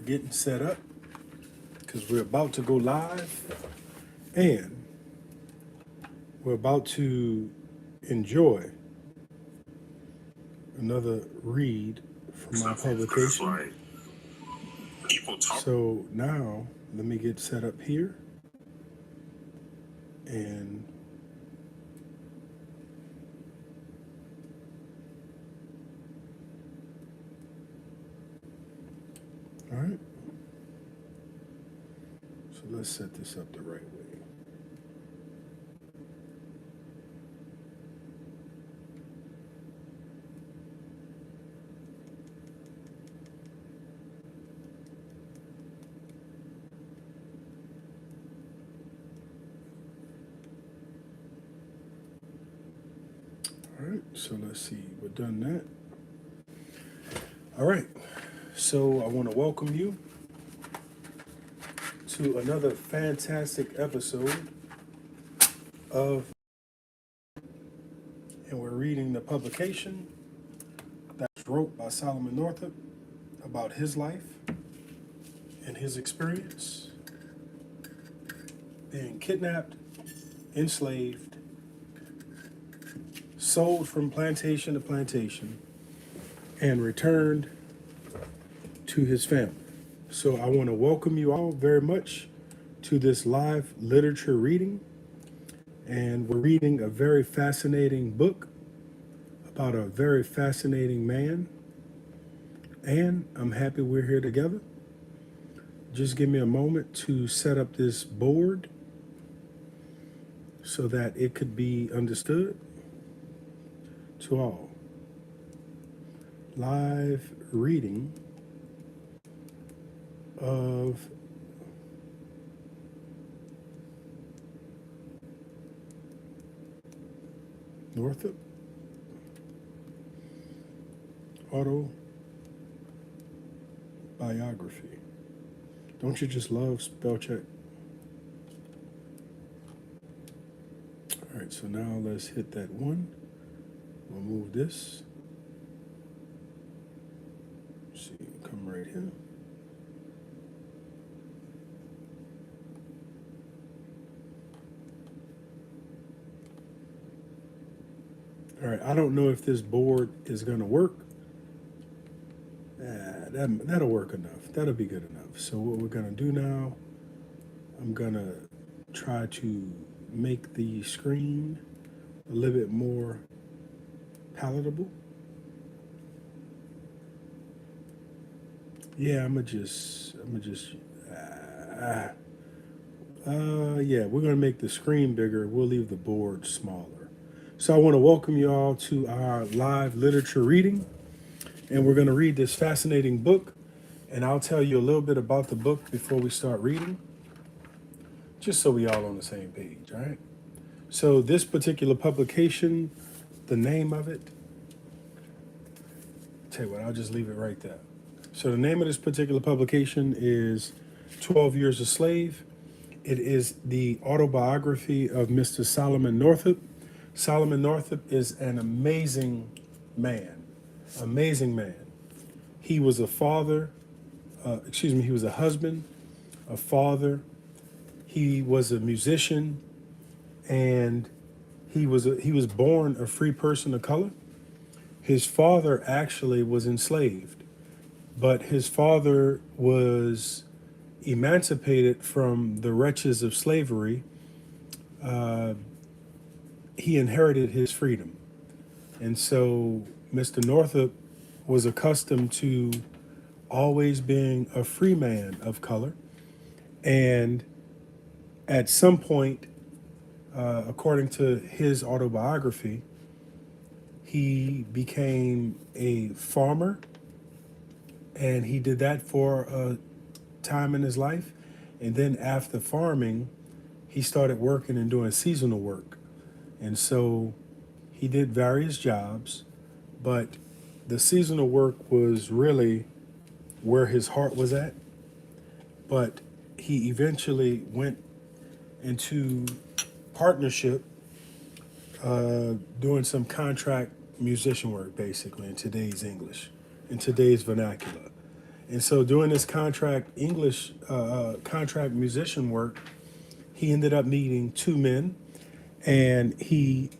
getting set up because we're about to go live and we're about to enjoy another read from my publication. So now let me get set up here and all right. So let's set this up the right way. All right, so let's see, we're done that. All right, so I want to welcome you to another fantastic episode of, and we're reading the publication that's wrote by Solomon Northup about his life and his experience being kidnapped, enslaved, sold from plantation to plantation, and returned to his family. So I want to welcome you all very much to this live literature reading. And we're reading a very fascinating book about a very fascinating man. And I'm happy we're here together. Just give me a moment to set up this board so that it could be understood to all. Live reading of Northup autobiography. Don't you just love spell check? All right, so now let's hit that one. We'll move this. See, come right here. All right, I don't know if this board is going to work. That'll work enough. That'll be good enough. So what we're going to do now, I'm going to try to make the screen a little bit more palatable. Yeah, we're gonna make the screen bigger. We'll leave the board smaller. So I want to welcome you all to our live literature reading, and we're gonna read this fascinating book, and I'll tell you a little bit about the book before we start reading, just so we all on the same page, all right? So this particular publication, the name of it, tell you what, I'll just leave it right there. So the name of this particular publication is 12 Years a Slave. It is the autobiography of Mr. Solomon Northup. Solomon Northup is an amazing man. He was a father, he was a husband, a father. He was a musician, and he was born a free person of color. His father actually was enslaved, but his father was emancipated from the wretches of slavery. He inherited his freedom. And so Mr. Northup was accustomed to always being a free man of color. And at some point, according to his autobiography, he became a farmer, and he did that for a time in his life. And then after farming, he started working and doing seasonal work. And so he did various jobs, but the seasonal work was really where his heart was at. But he eventually went into partnership, doing some contract musician work, basically, in today's English, in today's vernacular. And so doing this contract musician work, he ended up meeting two men, and he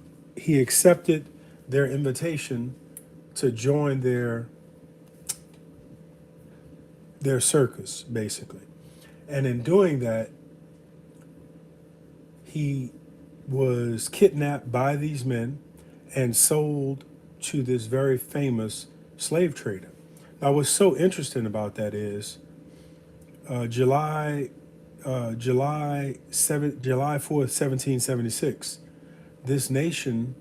accepted their invitation to join their circus, basically. And in doing that, he was kidnapped by these men and sold to this very famous slave trader. Now, what's so interesting about that is July 4th, 1776, this nation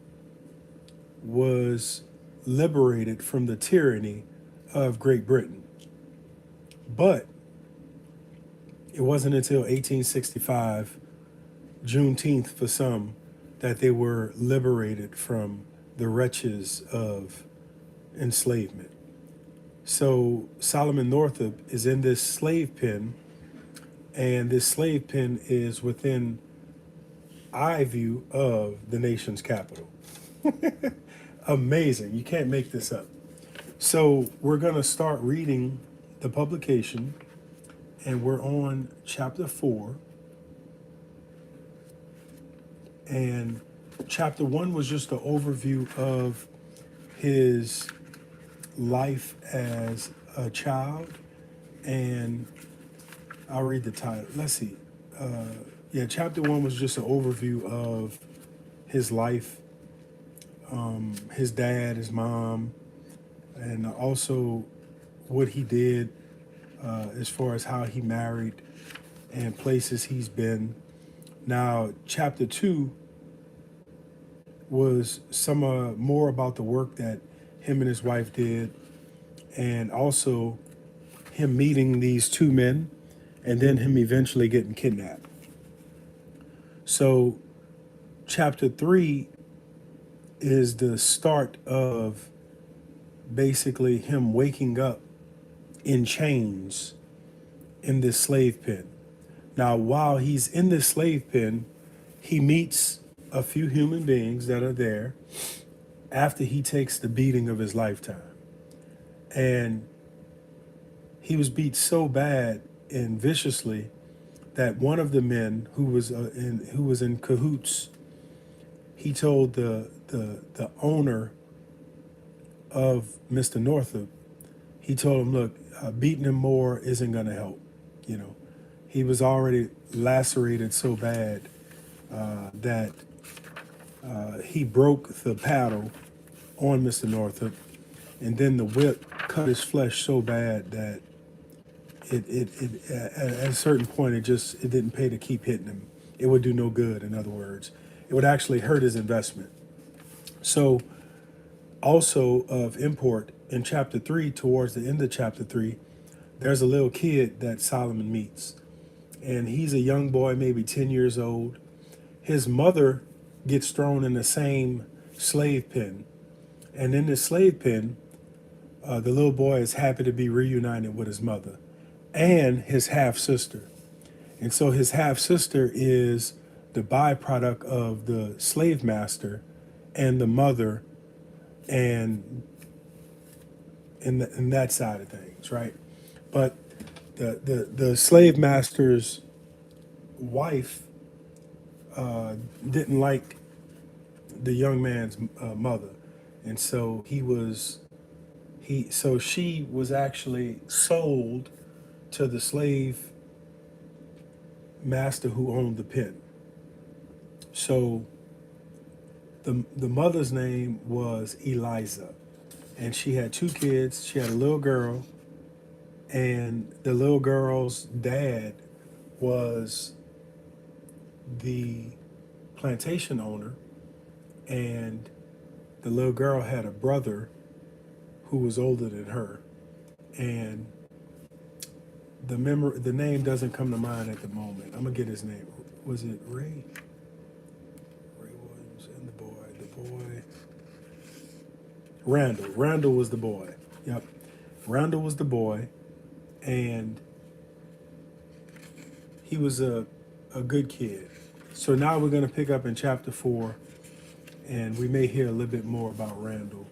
was liberated from the tyranny of Great Britain. But it wasn't until 1865, Juneteenth for some, that they were liberated from the wretches of enslavement. So Solomon Northup is in this slave pen, and this slave pen is within eye view of the nation's capital. Amazing. You can't make this up. So we're going to start reading the publication, and we're on chapter 4. And chapter 1 was just an overview of his life as a child. And I'll read the title. Let's see. Chapter 1 was just an overview of his life, his dad, his mom, and also what he did as far as how he married and places he's been. Now, chapter 2 was some more about the work that him and his wife did, and also him meeting these two men, and then him eventually getting kidnapped. So, chapter 3 is the start of basically him waking up in chains in this slave pen. Now, while he's in this slave pen, he meets a few human beings that are there after he takes the beating of his lifetime. And he was beat so bad and viciously that one of the men who was in cahoots, he told the owner of Mr. Northup, he told him, look, beating him more isn't going to help. You know, he was already lacerated so bad that he broke the paddle on Mr. Northup, and then the whip cut his flesh so bad that it at a certain point it didn't pay to keep hitting him. It would do no good. In other words, it would actually hurt his investment. So, also of import, in chapter 3, towards the end of chapter 3, there's a little kid that Solomon meets, and he's a young boy, maybe 10 years old. His mother gets thrown in the same slave pen, and in this slave pen, the little boy is happy to be reunited with his mother and his half sister. And so his half sister is the byproduct of the slave master and the mother, and in that side of things, right? But the slave master's wife didn't like the young man's mother, and so she was actually sold to the slave master who owned the pen. So the mother's name was Eliza, and she had two kids. She had a little girl, and the little girl's dad was the plantation owner, and the little girl had a brother who was older than her, and the name doesn't come to mind at the moment. I'm gonna get his name. Was it Ray? Ray Williams and the boy. Randall. Randall was the boy. Yep. Randall was the boy, and he was a good kid. So now we're gonna pick up in chapter 4, and we may hear a little bit more about Randall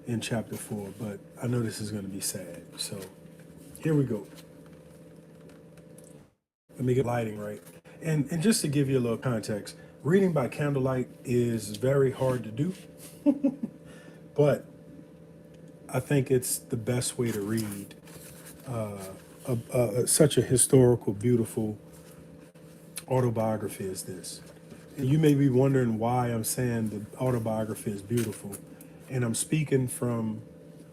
in chapter 4, but I know this is gonna be sad. So Here we go. Let me get lighting right. And just to give you a little context, reading by candlelight is very hard to do, but I think it's the best way to read such a historical, beautiful autobiography as this. And you may be wondering why I'm saying the autobiography is beautiful. And I'm speaking from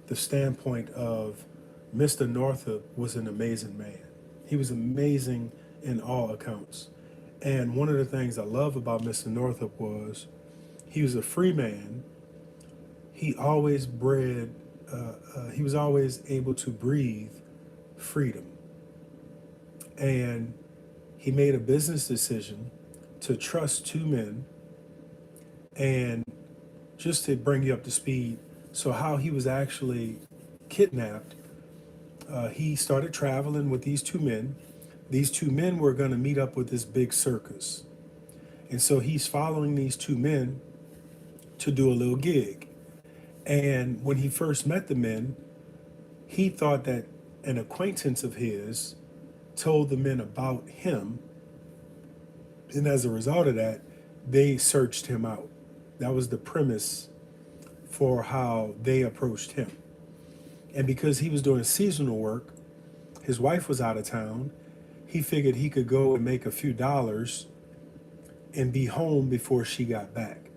the standpoint of Mr. Northup was an amazing man. He was amazing in all accounts. And one of the things I love about Mr. Northup was he was a free man. He always he was always able to breathe freedom. And he made a business decision to trust two men. And just to bring you up to speed, so how he was actually kidnapped, he started traveling with these two men. These two men were going to meet up with this big circus. And so he's following these two men to do a little gig. And when he first met the men, he thought that an acquaintance of his told the men about him. And as a result of that, they searched him out. That was the premise for how they approached him. And because he was doing seasonal work, his wife was out of town, he figured he could go and make a few dollars and be home before she got back.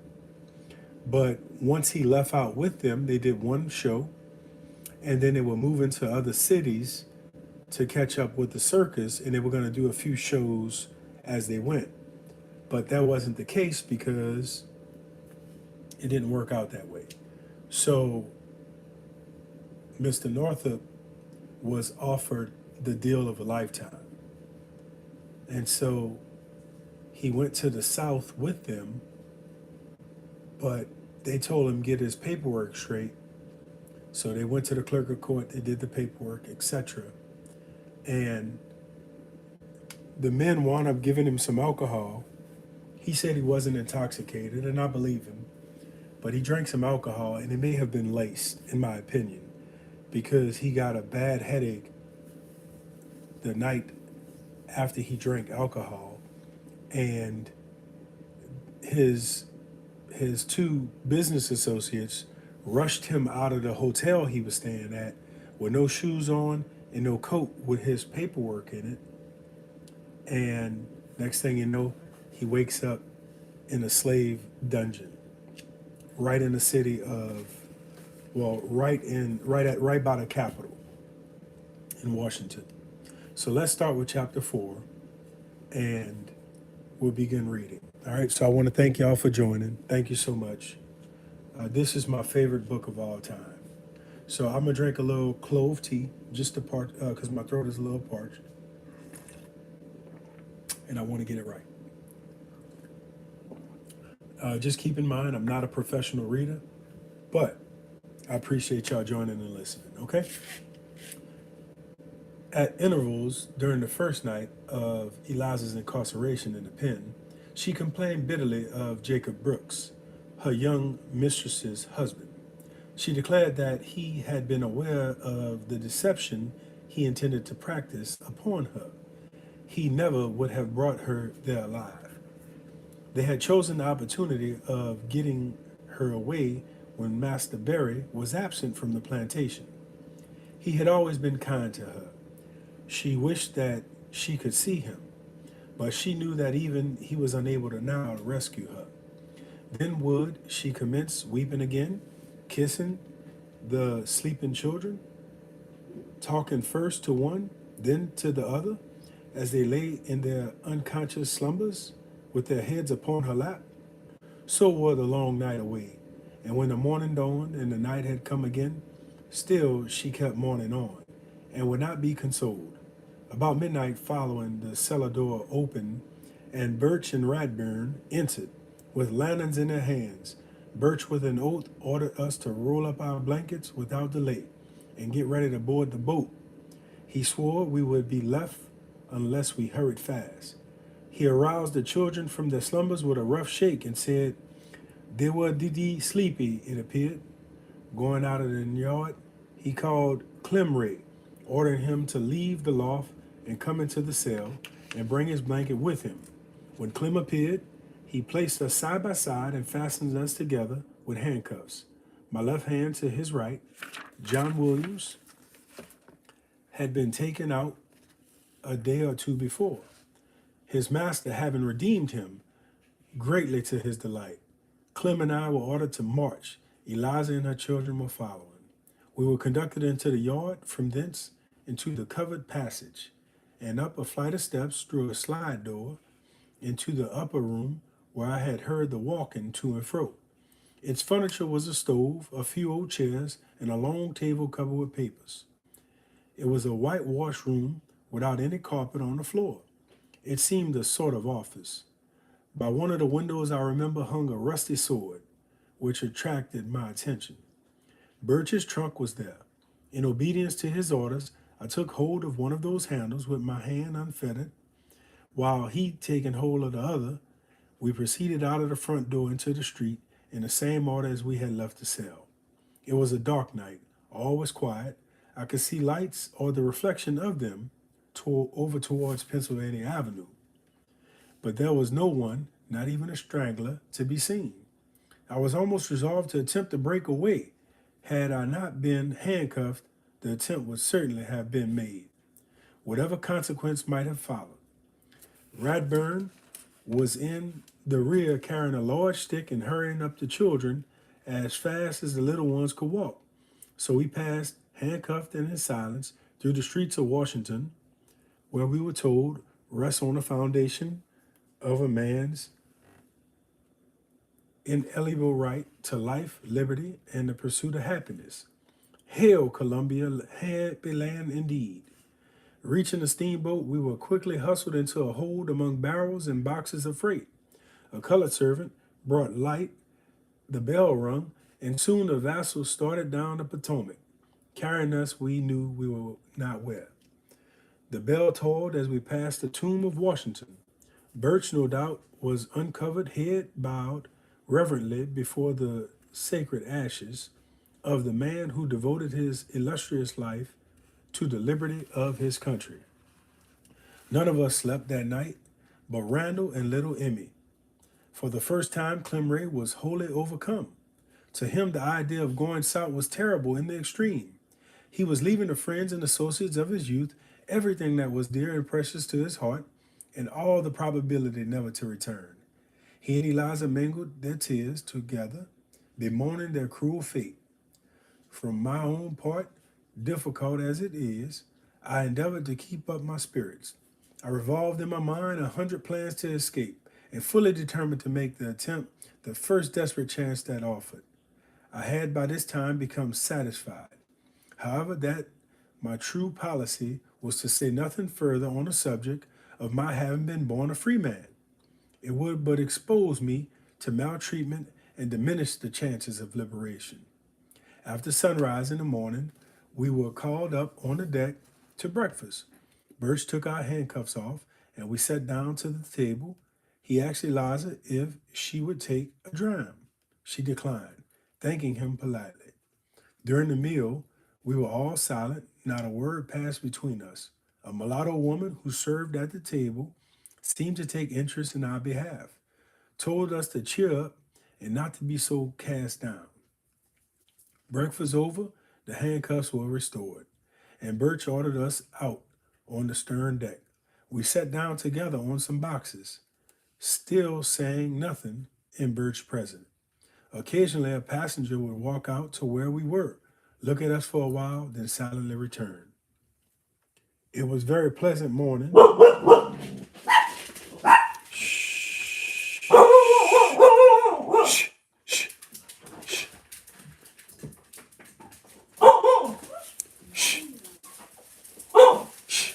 But once he left out with them, they did one show, and then they were moving to other cities to catch up with the circus, and they were going to do a few shows as they went. But that wasn't the case because it didn't work out that way. So Mr. Northup was offered the deal of a lifetime. And so he went to the South with them, but they told him get his paperwork straight. So they went to the clerk of court, they did the paperwork, etc. And the men wound up giving him some alcohol. He said he wasn't intoxicated, and I believe him. But he drank some alcohol, and it may have been laced, in my opinion, because he got a bad headache the night after he drank alcohol. And his two business associates rushed him out of the hotel he was staying at with no shoes on and no coat with his paperwork in it. And next thing you know, he wakes up in a slave dungeon right in the city of, well, right by the Capitol in Washington. So let's start with chapter 4 and we'll begin reading. All right, so I want to thank y'all for joining. Thank you so much. This is my favorite book of all time. So I'm gonna drink a little clove tea, just to part, because my throat is a little parched, and I want to get it right. Just keep in mind, I'm not a professional reader, but I appreciate y'all joining and listening, okay? At intervals during the first night of Eliza's incarceration in the pen, she complained bitterly of Jacob Brooks, her young mistress's husband. She declared that he had been aware of the deception he intended to practice upon her. He never would have brought her there alive. They had chosen the opportunity of getting her away when Master Berry was absent from the plantation. He had always been kind to her. She wished that she could see him, but she knew that even he was unable to now rescue her. Then would she commence weeping again, kissing the sleeping children, talking first to one, then to the other, as they lay in their unconscious slumbers with their heads upon her lap? So wore the long night away, and when the morning dawned and the night had come again, still she kept mourning on, and would not be consoled. About midnight following, the cellar door opened, and Birch and Radburn entered, with lanterns in their hands. Birch, with an oath, ordered us to roll up our blankets without delay and get ready to board the boat. He swore we would be left unless we hurried fast. He aroused the children from their slumbers with a rough shake and said, they were sleepy, it appeared. Going out of the yard, he called Clemray, ordering him to leave the loft and come into the cell and bring his blanket with him. When Clem appeared, he placed us side by side and fastened us together with handcuffs. My left hand to his right, John Williams, had been taken out a day or two before, his master having redeemed him greatly to his delight. Clem and I were ordered to march. Eliza and her children were following. We were conducted into the yard, from thence into the covered passage, and up a flight of steps through a slide door into the upper room where I had heard the walking to and fro. Its furniture was a stove, a few old chairs, and a long table covered with papers. It was a whitewashed room without any carpet on the floor. It seemed a sort of office. By one of the windows I remember hung a rusty sword, which attracted my attention. Birch's trunk was there. In obedience to his orders, I took hold of one of those handles with my hand unfettered, while he, taking hold of the other, we proceeded out of the front door into the street in the same order as we had left the cell. It was a dark night. All was quiet. I could see lights or the reflection of them over towards Pennsylvania Avenue. But there was no one, not even a strangler, to be seen. I was almost resolved to attempt to break away. Had I not been handcuffed, the attempt would certainly have been made, whatever consequence might have followed. Radburn was in the rear carrying a large stick and hurrying up the children as fast as the little ones could walk. So we passed, handcuffed and in silence, through the streets of Washington, where we were told rests on the foundation of a man's inalienable right to life, liberty, and the pursuit of happiness. Hail, Columbia, happy land indeed. Reaching the steamboat, we were quickly hustled into a hold among barrels and boxes of freight. A colored servant brought light, the bell rung, and soon the vessel started down the Potomac, carrying us we knew we were not where. The bell tolled as we passed the tomb of Washington. Birch, no doubt, was uncovered, head bowed reverently before the sacred ashes of the man who devoted his illustrious life to the liberty of his country. None of us slept that night but Randall and little Emmy. For the first time, Clemray was wholly overcome. To him, the idea of going south was terrible in the extreme. He was leaving the friends and associates of his youth, everything that was dear and precious to his heart, and all the probability never to return. He and Eliza mingled their tears together, bemoaning their cruel fate. From my own part, difficult as it is, I endeavored to keep up my spirits. I revolved in my mind 100 plans to escape, and fully determined to make the attempt the first desperate chance that offered. I had by this time become satisfied, however, that my true policy was to say nothing further on the subject of my having been born a free man. It would but expose me to maltreatment and diminish the chances of liberation. After sunrise in the morning, we were called up on the deck to breakfast. Birch took our handcuffs off, and we sat down to the table. He asked Eliza if she would take a dram. She declined, thanking him politely. During the meal, we were all silent. Not a word passed between us. A mulatto woman who served at the table seemed to take interest in our behalf, told us to cheer up and not to be so cast down. Breakfast over, the handcuffs were restored, and Birch ordered us out on the stern deck. We sat down together on some boxes, still saying nothing in Birch's presence. Occasionally, a passenger would walk out to where we were, look at us for a while, then silently return. It was a very pleasant morning. Shh. Shh. Shh. Shh. Shh. Shh.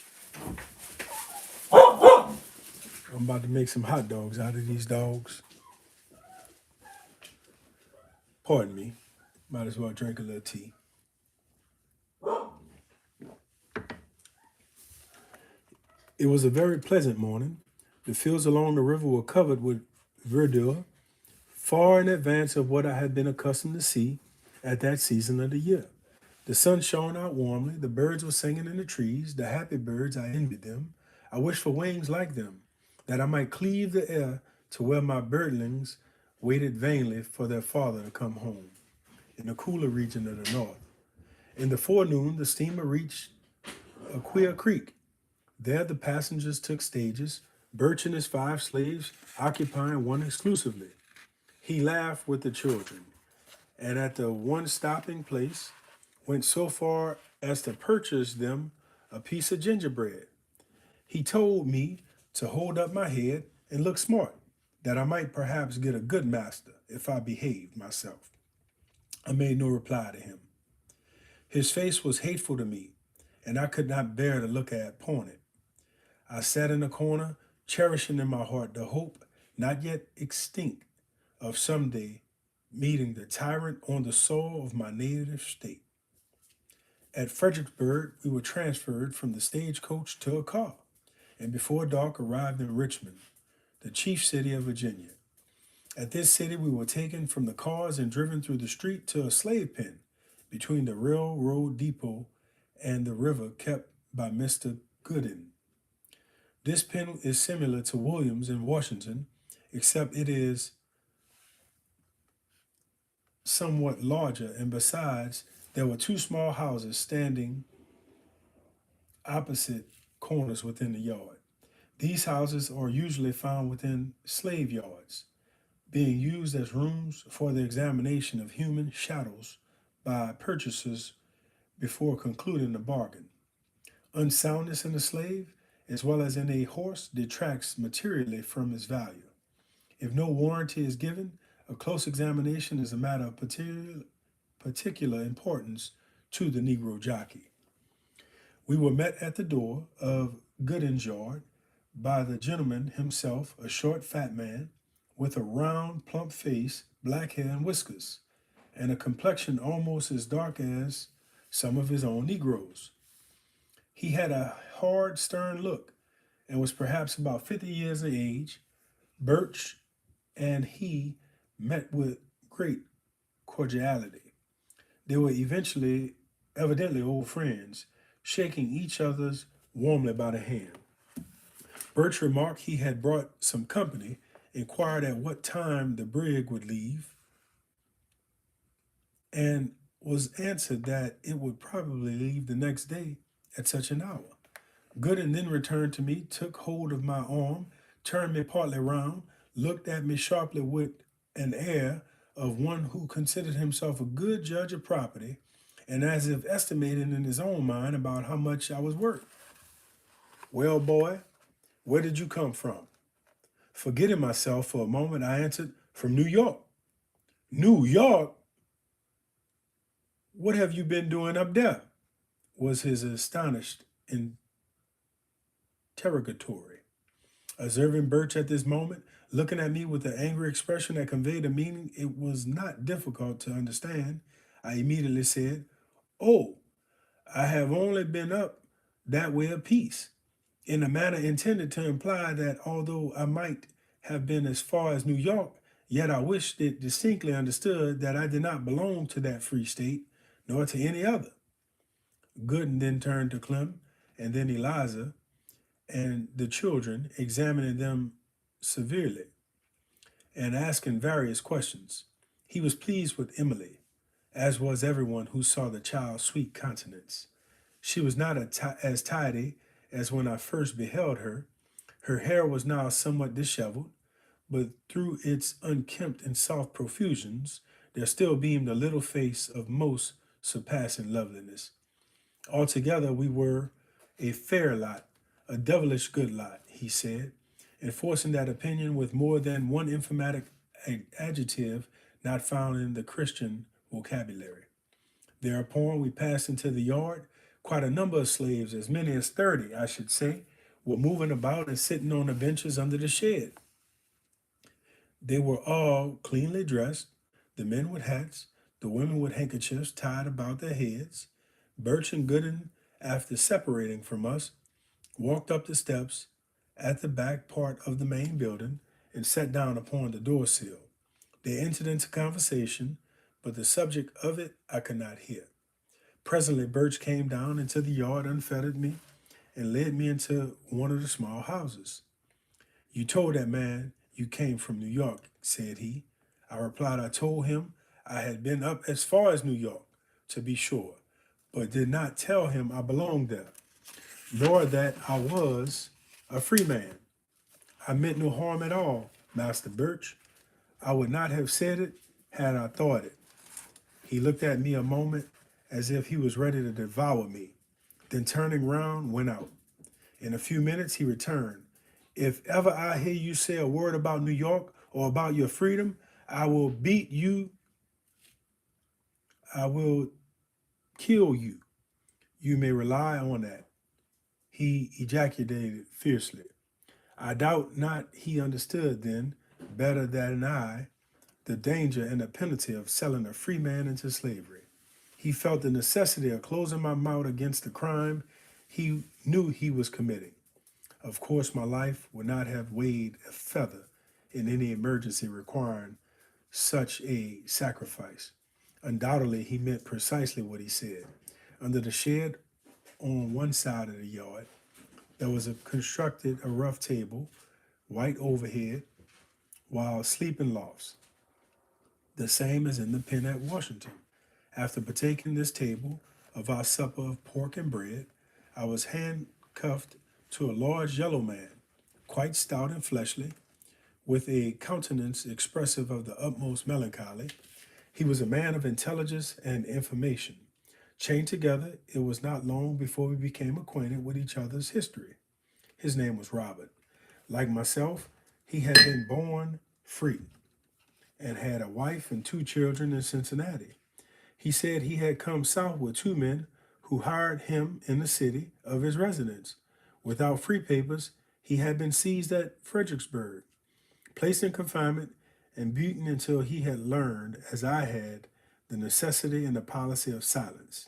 I'm about to make some hot dogs out of these dogs. Pardon me. Might as well drink a little tea. It was a very pleasant morning. The fields along the river were covered with verdure, far in advance of what I had been accustomed to see at that season of the year. The sun shone out warmly, the birds were singing in the trees, the happy birds, I envied them. I wished for wings like them, that I might cleave the air to where my birdlings waited vainly for their father to come home, in the cooler region of the north. In the forenoon, the steamer reached Aquia Creek. There, the passengers took stages, Birch and his 5 slaves occupying one exclusively. He laughed with the children, and at the one stopping place, went so far as to purchase them a piece of gingerbread. He told me to hold up my head and look smart, that I might perhaps get a good master if I behaved myself. I made no reply to him. His face was hateful to me, and I could not bear to look upon it. I sat in a corner, cherishing in my heart the hope, not yet extinct, of someday meeting the tyrant on the soil of my native state. At Fredericksburg, we were transferred from the stagecoach to a car, and before dark arrived in Richmond, the chief city of Virginia. At this city, we were taken from the cars and driven through the street to a slave pen between the railroad depot and the river kept by Mr. Gooden. This pen is similar to Williams in Washington, except it is somewhat larger, and besides, there were 2 small houses standing opposite corners within the yard. These houses are usually found within slave yards, being used as rooms for the examination of human chattels by purchasers before concluding the bargain. Unsoundness in a slave, as well as in a horse, detracts materially from its value. If no warranty is given, a close examination is a matter of particular importance to the Negro jockey. We were met at the door of Gooden's yard by the gentleman himself, a short, fat man with a round, plump face, black hair and whiskers, and a complexion almost as dark as some of his own Negroes. He had a hard, stern look and was perhaps about 50 years of age. Birch and he met with great cordiality. They were evidently old friends, shaking each other's warmly by the hand. Birch remarked he had brought some company, inquired at what time the brig would leave, and was answered that it would probably leave the next day at such an hour. Gooden then returned to me, took hold of my arm, turned me partly round, looked at me sharply with an air of one who considered himself a good judge of property, and as if estimating in his own mind about how much I was worth. Well, boy, where did you come from? Forgetting myself for a moment, I answered, from New York. New York? What have you been doing up there? Was his astonished interrogatory. Observing Birch at this moment, looking at me with an angry expression that conveyed a meaning it was not difficult to understand, I immediately said, "Oh, I have only been up that way a piece," in a manner intended to imply that although I might have been as far as New York, yet I wished it distinctly understood that I did not belong to that free state, nor to any other. Gooden then turned to Clem, and then Eliza, and the children, examining them severely and asking various questions. He was pleased with Emily, as was everyone who saw the child's sweet countenance. She was not as tidy as when I first beheld her. Her hair was now somewhat disheveled, but through its unkempt and soft profusions, there still beamed a little face of most surpassing loveliness. Altogether, we were a fair lot, a devilish good lot, he said, enforcing that opinion with more than one emphatic adjective not found in the Christian vocabulary. Thereupon, we passed into the yard. Quite a number of slaves, as many as 30, I should say, were moving about and sitting on the benches under the shed. They were all cleanly dressed, the men with hats, the women with handkerchiefs tied about their heads. Birch and Gooden, after separating from us, walked up the steps at the back part of the main building and sat down upon the door sill. They entered into conversation, but the subject of it I could not hear. Presently, Birch came down into the yard, unfettered me, and led me into one of the small houses. You told that man you came from New York, said he. I replied, I told him I had been up as far as New York, to be sure, but did not tell him I belonged there, nor that I was a free man. I meant no harm at all, Master Birch. I would not have said it had I thought it. He looked at me a moment as if he was ready to devour me, then turning round, went out. In a few minutes, he returned. If ever I hear you say a word about New York or about your freedom, I will beat you, I will kill you. You may rely on that. He ejaculated fiercely. I doubt not he understood then, better than I, the danger and the penalty of selling a free man into slavery. He felt the necessity of closing my mouth against the crime he knew he was committing. Of course, my life would not have weighed a feather in any emergency requiring such a sacrifice. Undoubtedly, he meant precisely what he said. Under the shed on one side of the yard, there was constructed a rough table, white overhead, while sleeping lofts, the same as in the pen at Washington. After partaking this table of our supper of pork and bread, I was handcuffed to a large yellow man, quite stout and fleshly, with a countenance expressive of the utmost melancholy. He was a man of intelligence and information. Chained together, it was not long before we became acquainted with each other's history. His name was Robert. Like myself, he had been born free and had a wife and two children in Cincinnati. He said he had come south with two men who hired him in the city of his residence. Without free papers, he had been seized at Fredericksburg, placed in confinement, and beaten until he had learned, as I had, the necessity and the policy of silence.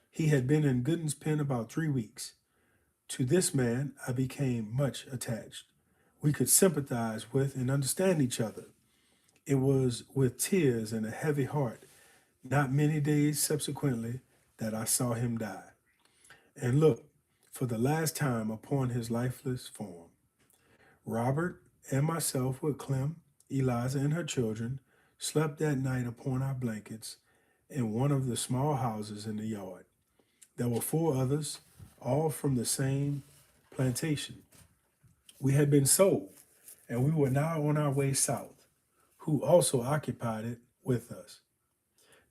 He had been in Gooden's pen about 3 weeks. To this man I became much attached. We could sympathize with and understand each other. It was with tears and a heavy heart, not many days subsequently, that I saw him die, and looked for the last time upon his lifeless form. Robert and myself, with Clem, Eliza, and her children, slept that night upon our blankets in one of the small houses in the yard. There were four others, all from the same plantation. We had been sold, and we were now on our way south, who also occupied it with us.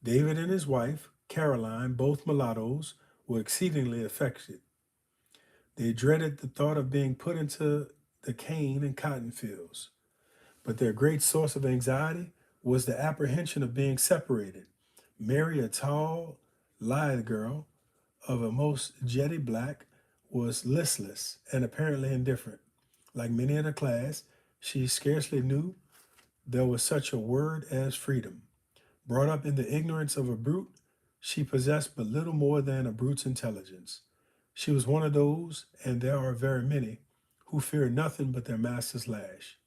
David and his wife, Caroline, both mulattoes, were exceedingly affected. They dreaded the thought of being put into the cane and cotton fields, but their great source of anxiety was the apprehension of being separated. Mary, a tall, lithe girl of a most jetty black, was listless and apparently indifferent. Like many in her class, she scarcely knew there was such a word as freedom. Brought up in the ignorance of a brute, she possessed but little more than a brute's intelligence. She was one of those, and there are very many, who fear nothing but their master's lash,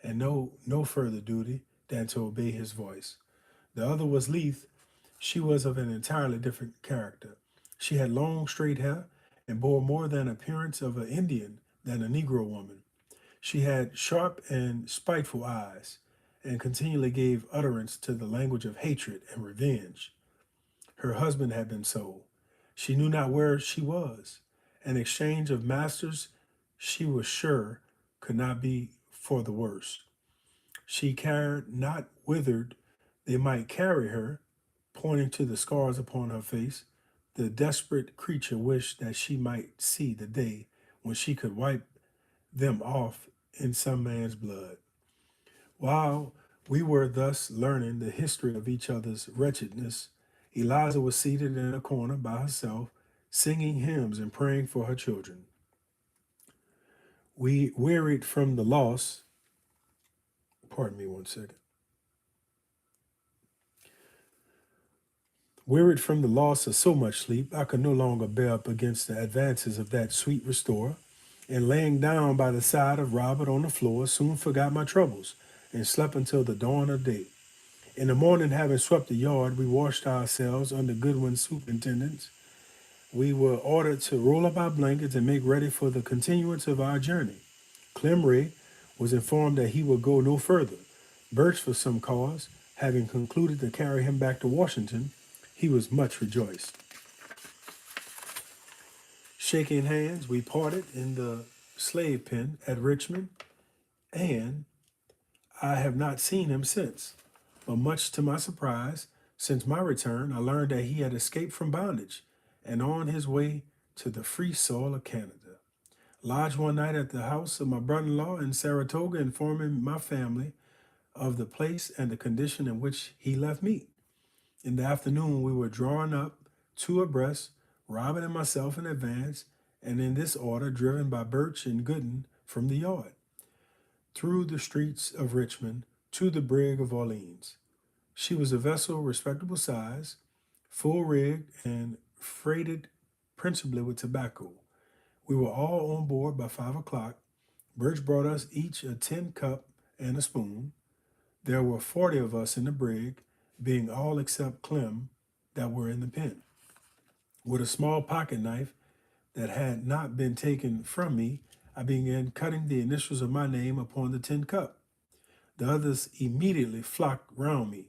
and know no further duty than to obey his voice. The other was Leith. She was of an entirely different character. She had long, straight hair, and bore more than appearance of an Indian than a Negro woman. She had sharp and spiteful eyes, and continually gave utterance to the language of hatred and revenge. Her husband had been sold. She knew not where she was. An exchange of masters, she was sure, could not be for the worse. She cared not whither they might carry her, pointing to the scars upon her face. The desperate creature wished that she might see the day when she could wipe them off in some man's blood. While we were thus learning the history of each other's wretchedness, Eliza was seated in a corner by herself, singing hymns and praying for her children. We wearied from the loss, pardon me one second, wearied from the loss of so much sleep, I could no longer bear up against the advances of that sweet restorer, and laying down by the side of Robert on the floor, soon forgot my troubles and slept until the dawn of day. In the morning, having swept the yard, we washed ourselves under Goodwin's superintendence. We were ordered to roll up our blankets and make ready for the continuance of our journey. Clem Ray was informed that he would go no further. Birch, for some cause, having concluded to carry him back to Washington, he was much rejoiced. Shaking hands, we parted in the slave pen at Richmond, and I have not seen him since. But much to my surprise, since my return, I learned that he had escaped from bondage and on his way to the free soil of Canada. Lodged one night at the house of my brother-in-law in Saratoga, informing my family of the place and the condition in which he left me. In the afternoon, we were drawn up, two abreast, Robin and myself in advance, and in this order, driven by Birch and Gooden from the yard, through the streets of Richmond to the brig of Orleans. She was a vessel respectable size, full rigged, and freighted principally with tobacco. We were all on board by 5 o'clock. Birch brought us each a tin cup and a spoon. There were 40 of us in the brig, being all except Clem that were in the pen. With a small pocket knife that had not been taken from me, I began cutting the initials of my name upon the tin cup. The others immediately flocked round me,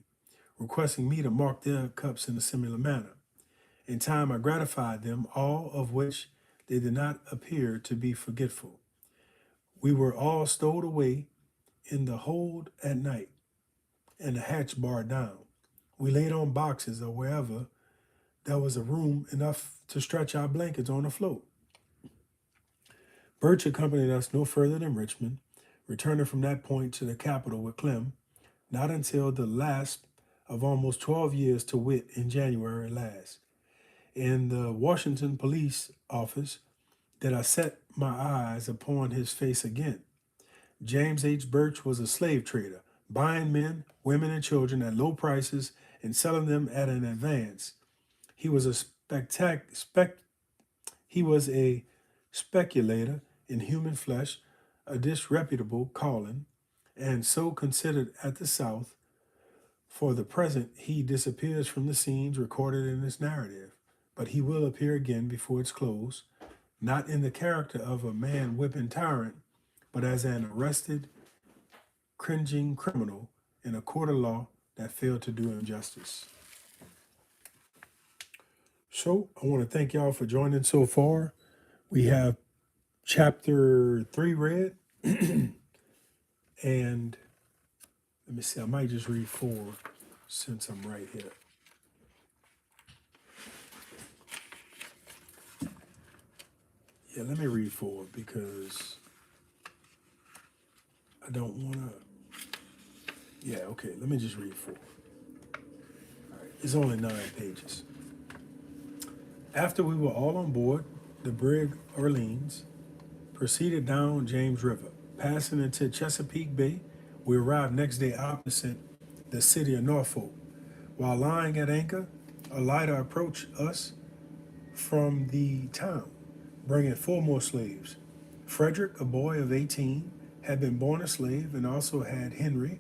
requesting me to mark their cups in a similar manner. In time I gratified them, all of which they did not appear to be forgetful. We were all stowed away in the hold at night, and the hatch barred down. We laid on boxes or wherever there was a room enough to stretch our blankets on the float. Birch accompanied us no further than Richmond, returning from that point to the capital with Clem, not until the last of almost 12 years, to wit, in January last. In the Washington police office did I set my eyes upon his face again. James H. Birch was a slave trader, buying men, women, and children at low prices and selling them at an advance. He was a speculator in human flesh, a disreputable calling, and so considered at the South. For the present, he disappears from the scenes recorded in this narrative, but he will appear again before its close, not in the character of a man-whipping tyrant, but as an arrested, cringing criminal in a court of law that failed to do him justice. So I want to thank y'all for joining so far. We have chapter 3 read, and let me see, I might just read 4 since I'm right here. Yeah, let me read 4 because I don't want to. Yeah, okay, let me just read 4. All right, it's only 9 pages. After we were all on board, the brig Orleans proceeded down James River. Passing into Chesapeake Bay, we arrived next day opposite the city of Norfolk. While lying at anchor, a lighter approached us from the town, bringing 4 more slaves. Frederick, a boy of 18, had been born a slave, and also had Henry,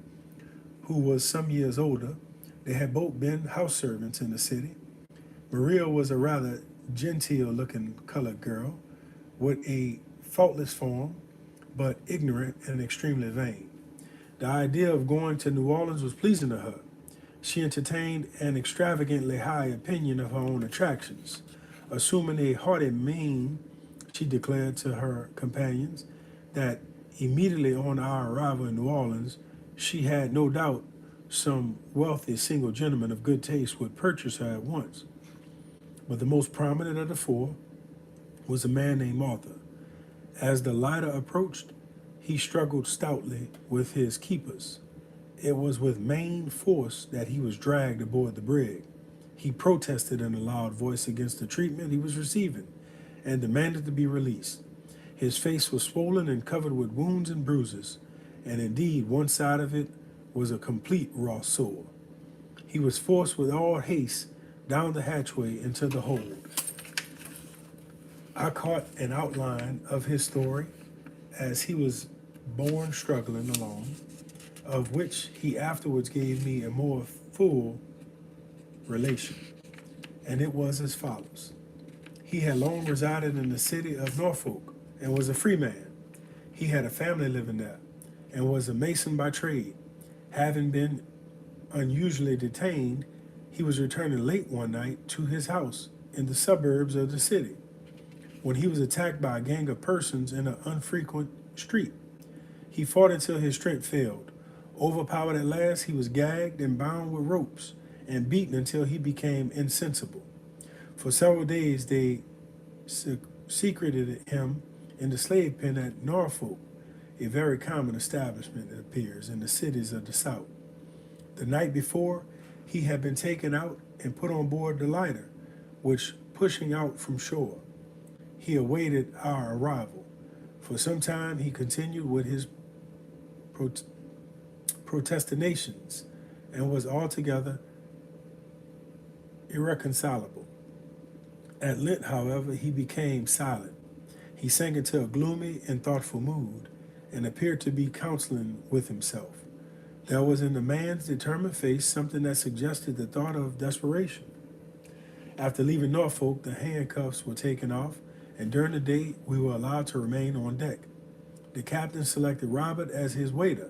who was some years older. They had both been house servants in the city. Maria was a rather genteel-looking colored girl with a faultless form, but ignorant and extremely vain. The idea of going to New Orleans was pleasing to her. She entertained an extravagantly high opinion of her own attractions. Assuming a haughty mien, she declared to her companions that immediately on our arrival in New Orleans, she had no doubt some wealthy single gentleman of good taste would purchase her at once. But the most prominent of the 4 was a man named Arthur. As the lighter approached, he struggled stoutly with his keepers. It was with main force that he was dragged aboard the brig. He protested in a loud voice against the treatment he was receiving and demanded to be released. His face was swollen and covered with wounds and bruises, and indeed one side of it was a complete raw sore. He was forced with all haste down the hatchway into the hold. I caught an outline of his story as he was borne struggling along. of which he afterwards gave me a more full relation. And it was as follows. He had long resided in the city of Norfolk and was a free man. He had a family living there and was a mason by trade. Having been unusually detained, he was returning late one night to his house in the suburbs of the city when he was attacked by a gang of persons in an unfrequented street. He fought until his strength failed. Overpowered at last, he was gagged and bound with ropes and beaten until he became insensible. For several days, they secreted him in the slave pen at Norfolk, a very common establishment, it appears, in the cities of the South. The night before, he had been taken out and put on board the lighter, which, pushing out from shore, he awaited our arrival. For some time, he continued with his protestations and was altogether irreconcilable. At length, however, he became silent. He sank into a gloomy and thoughtful mood and appeared to be counseling with himself. There was in the man's determined face something that suggested the thought of desperation. After leaving Norfolk, the handcuffs were taken off, and during the day we were allowed to remain on deck. The captain selected Robert as his waiter,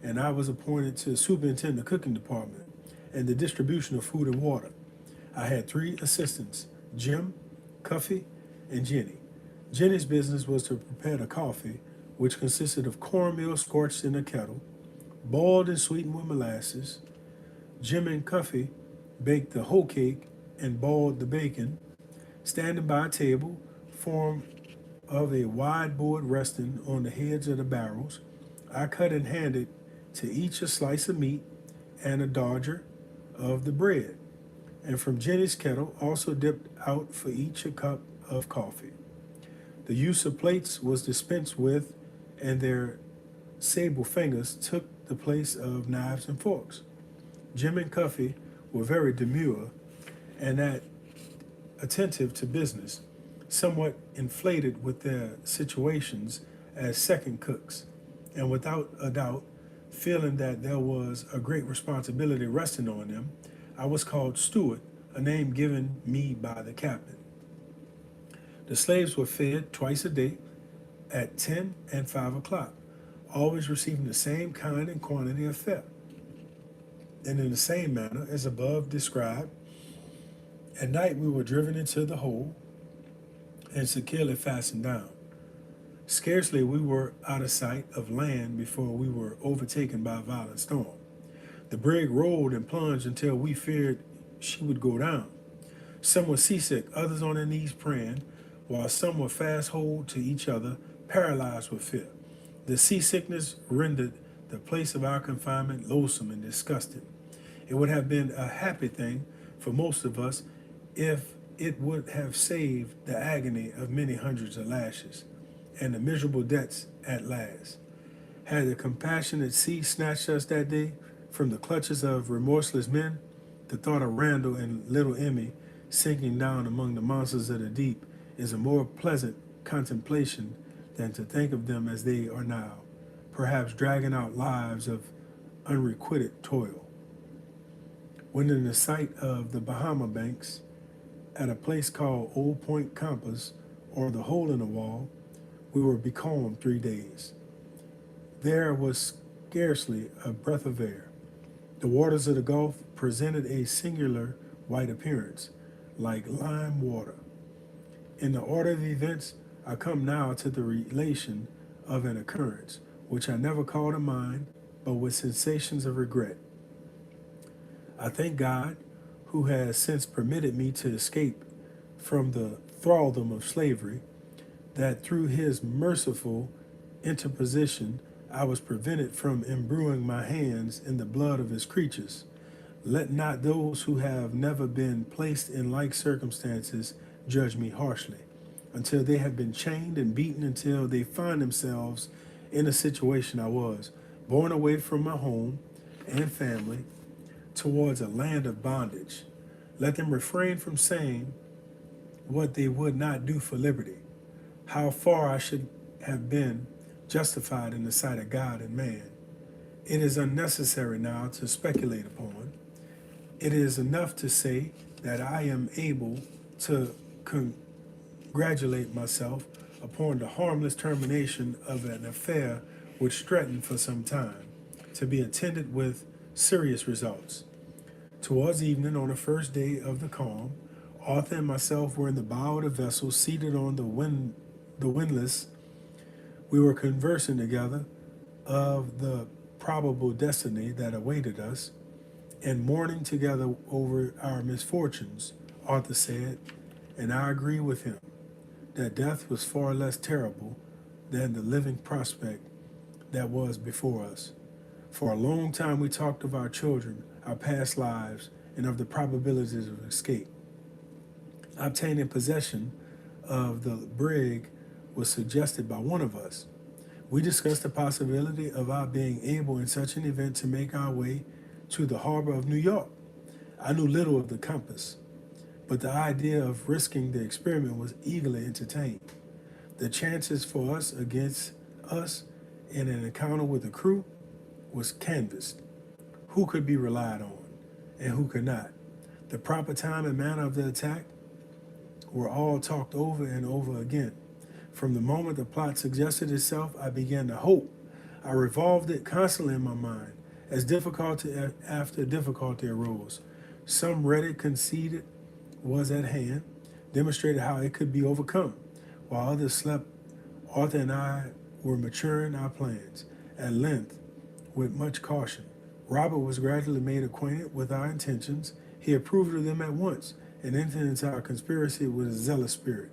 and I was appointed to superintend the cooking department and the distribution of food and water. I had 3 assistants, Jim, Cuffy, and Jenny. Jenny's business was to prepare the coffee, which consisted of cornmeal scorched in a kettle, boiled and sweetened with molasses. Jim and Cuffy baked the hoe cake and boiled the bacon. Standing by a table formed of a wide board resting on the heads of the barrels, I cut and handed to each a slice of meat and a dodger of the bread, and from Jenny's kettle also dipped out for each a cup of coffee. The use of plates was dispensed with, and their sable fingers took the place of knives and forks. Jim and Cuffy were very demure and attentive to business, somewhat inflated with their situations as second cooks, and without a doubt, feeling that there was a great responsibility resting on them, I was called steward, a name given me by the captain. The slaves were fed twice a day at 10 and 5 o'clock, always receiving the same kind and quantity of fare. And in the same manner as above described, at night we were driven into the hold and securely fastened down. Scarcely we were out of sight of land before we were overtaken by a violent storm. The brig rolled and plunged until we feared she would go down. Some were seasick, others on their knees praying, while some were fast hold to each other, paralyzed with fear. The seasickness rendered the place of our confinement loathsome and disgusting. It would have been a happy thing for most of us if it would have saved the agony of many hundreds of lashes and the miserable debts at last. Had the compassionate sea snatched us that day from the clutches of remorseless men, the thought of Randall and little Emmy sinking down among the monsters of the deep is a more pleasant contemplation than to think of them as they are now, perhaps dragging out lives of unrequited toil. When in the sight of the Bahama banks, at a place called Old Point Compass, or the Hole in the Wall, we were becalmed 3 days. There was scarcely a breath of air. The waters of the Gulf presented a singular white appearance, like lime water. In the order of events, I come now to the relation of an occurrence, which I never call to mind, but with sensations of regret. I thank God, who has since permitted me to escape from the thraldom of slavery, that through his merciful interposition I was prevented from imbruing my hands in the blood of his creatures. Let not those who have never been placed in like circumstances judge me harshly, until they have been chained and beaten until they find themselves in a situation I was, borne away from my home and family towards a land of bondage. Let them refrain from saying what they would not do for liberty. How far I should have been justified in the sight of God and man, It is unnecessary now to speculate upon. It is enough to say that I am able to congratulate myself upon the harmless termination of an affair which threatened for some time to be attended with serious results. Towards evening, on the first day of the calm, Arthur and myself were in the bow of the vessel, seated on the windlass. We were conversing together of the probable destiny that awaited us, and mourning together over our misfortunes. Arthur said, and I agree with him, that death was far less terrible than the living prospect that was before us. For a long time we talked of our children, our past lives, and of the probabilities of escape. Obtaining possession of the brig was suggested by one of us. We discussed the possibility of our being able in such an event to make our way to the harbor of New York. I knew little of the compass, but the idea of risking the experiment was eagerly entertained. The chances for us against us in an encounter with the crew was canvassed. Who could be relied on and who could not? The proper time and manner of the attack were all talked over and over again. From the moment the plot suggested itself, I began to hope. I revolved it constantly in my mind as difficulty after difficulty arose. Some ready conceded was at hand, demonstrated how it could be overcome, while others slept. Arthur and I were maturing our plans, at length, with much caution. Robert was gradually made acquainted with our intentions. He approved of them at once, and entered into our conspiracy with a zealous spirit.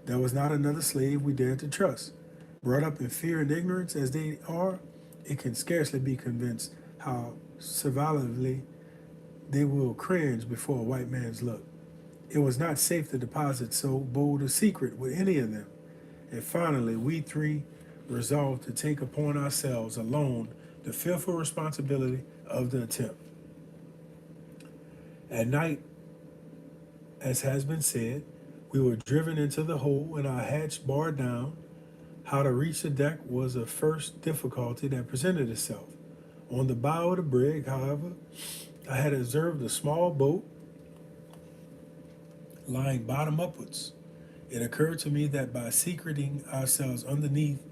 There was not another slave we dared to trust. Brought up in fear and ignorance as they are, it can scarcely be convinced how servilely they will cringe before a white man's look. It was not safe to deposit so bold a secret with any of them. And finally, we three resolved to take upon ourselves alone the fearful responsibility of the attempt. At night, as has been said, we were driven into the hold and our hatch barred down. How to reach the deck was the first difficulty that presented itself. On the bow of the brig, however, I had observed a small boat lying bottom upwards. It occurred to me that by secreting ourselves underneath,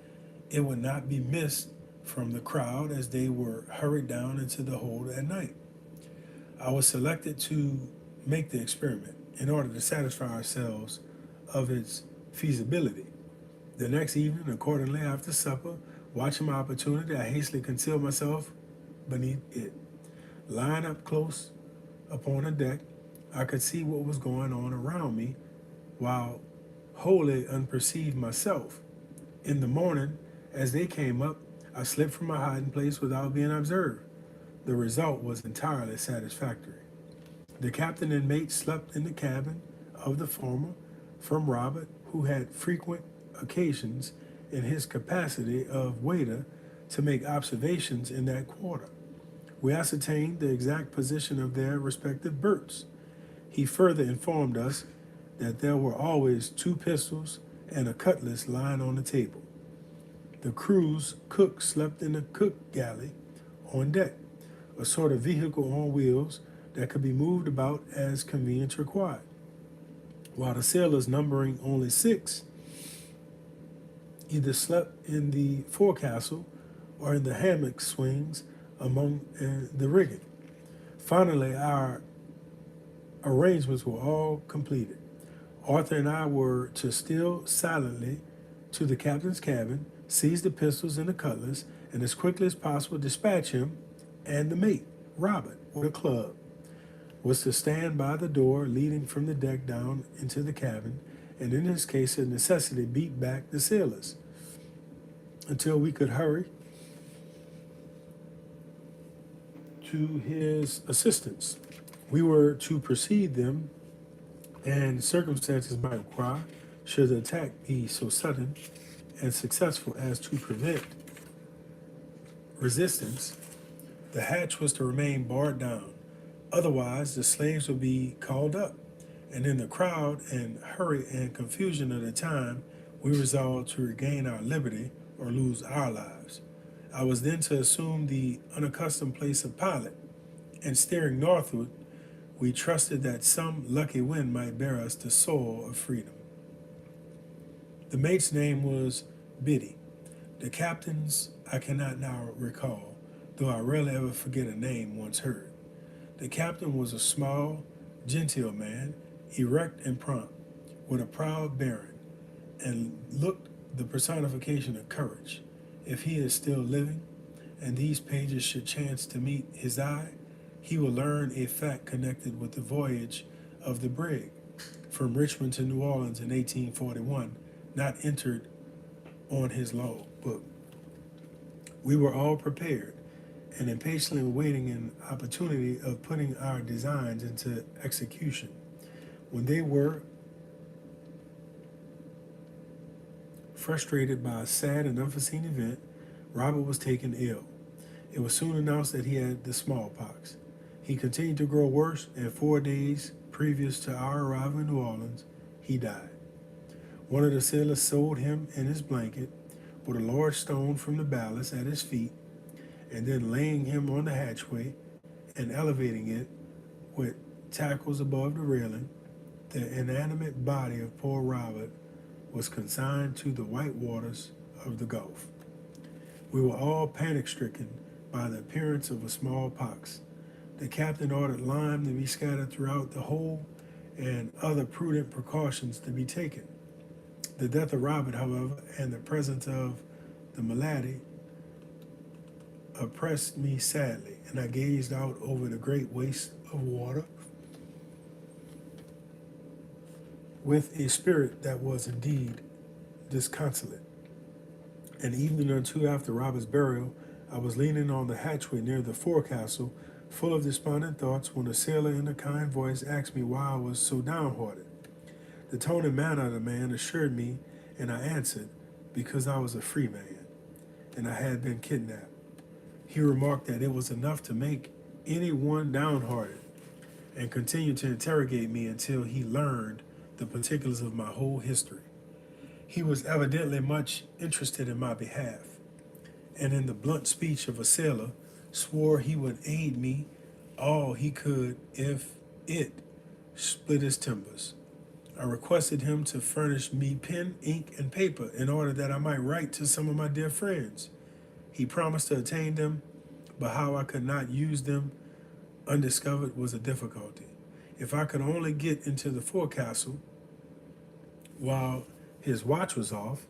it would not be missed from the crowd as they were hurried down into the hold at night. I was selected to make the experiment in order to satisfy ourselves of its feasibility. The next evening, accordingly, after supper, watching my opportunity, I hastily concealed myself beneath it. Lying up close upon the deck, I could see what was going on around me while wholly unperceived myself. In the morning, as they came up, I slipped from my hiding place without being observed. The result was entirely satisfactory. The captain and mate slept in the cabin of the former, from Robert, who had frequent occasions in his capacity of waiter to make observations in that quarter. We ascertained the exact position of their respective berths. He further informed us that there were always 2 pistols and a cutlass lying on the table. The crew's cook slept in the cook galley on deck, a sort of vehicle on wheels that could be moved about as convenience required, while the sailors, numbering only 6, either slept in the forecastle or in the hammock swings among the rigging. Finally, our arrangements were all completed. Arthur and I were to steal silently to the captain's cabin, seize the pistols and the cutlass, and as quickly as possible dispatch him and the mate, Robert, with a club. Was to stand by the door leading from the deck down into the cabin, and in this case of necessity beat back the sailors until we could hurry to his assistance. We were to precede them, and circumstances might require, should the attack be so sudden and successful as to prevent resistance, the hatch was to remain barred down. Otherwise, the slaves would be called up, and in the crowd and hurry and confusion of the time, we resolved to regain our liberty or lose our lives. I was then to assume the unaccustomed place of pilot, and steering northward, we trusted that some lucky wind might bear us to soil of freedom. The mate's name was Biddy. The captain's I cannot now recall, though I rarely ever forget a name once heard. The captain was a small, genteel man, erect and prompt, with a proud bearing, and looked the personification of courage. If he is still living, and these pages should chance to meet his eye, he will learn a fact connected with the voyage of the brig from Richmond to New Orleans in 1841, not entered on his log book. We were all prepared and impatiently awaiting an opportunity of putting our designs into execution. When they were frustrated by a sad and unforeseen event, Robert was taken ill. It was soon announced that he had the smallpox. He continued to grow worse, and 4 days previous to our arrival in New Orleans, he died. One of the sailors sewed him in his blanket with a large stone from the ballast at his feet, and then laying him on the hatchway and elevating it with tackles above the railing, the inanimate body of poor Robert was consigned to the white waters of the Gulf. We were all panic stricken by the appearance of a small pox. The captain ordered lime to be scattered throughout the hold and other prudent precautions to be taken. The death of Robert, however, and the presence of the malady oppressed me sadly, and I gazed out over the great waste of water with a spirit that was indeed disconsolate. An evening or two after Robert's burial, I was leaning on the hatchway near the forecastle, full of despondent thoughts, when a sailor in a kind voice asked me why I was so downhearted. The tone and manner of the man assured me, and I answered, because I was a free man, and I had been kidnapped. He remarked that it was enough to make any one downhearted, and continued to interrogate me until he learned the particulars of my whole history. He was evidently much interested in my behalf, and in the blunt speech of a sailor, swore he would aid me all he could if it split his timbers. I requested him to furnish me pen, ink, and paper in order that I might write to some of my dear friends. He promised to attain them, but how I could not use them undiscovered was a difficulty. If I could only get into the forecastle while his watch was off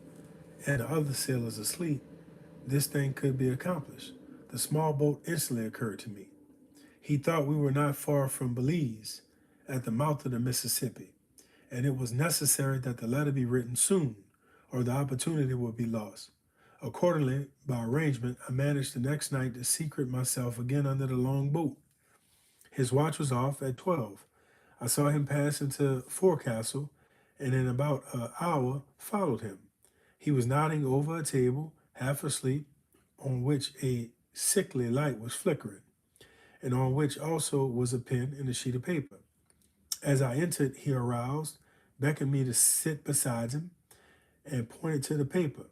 and the other sailors asleep, this thing could be accomplished. The small boat instantly occurred to me. He thought we were not far from Belize, at the mouth of the Mississippi, and it was necessary that the letter be written soon, or the opportunity would be lost. Accordingly, by arrangement, I managed the next night to secret myself again under the long boat. His watch was off at 12. I saw him pass into forecastle, and in about an hour followed him. He was nodding over a table, half asleep, on which a sickly light was flickering, and on which also was a pen and a sheet of paper. As I entered, he aroused, beckoned me to sit beside him, and pointed to the paper.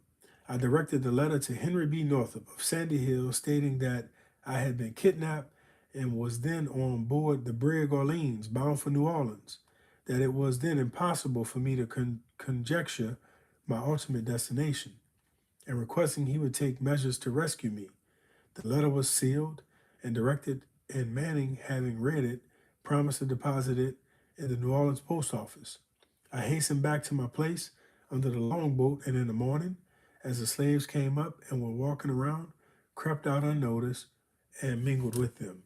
I directed the letter to Henry B. Northup of Sandy Hill, stating that I had been kidnapped and was then on board the brig Orleans, bound for New Orleans, that it was then impossible for me to conjecture my ultimate destination, and requesting he would take measures to rescue me. The letter was sealed and directed, and Manning, having read it, promised to deposit it in the New Orleans post office. I hastened back to my place under the longboat, and in the morning, as the slaves came up and were walking around, crept out unnoticed and mingled with them.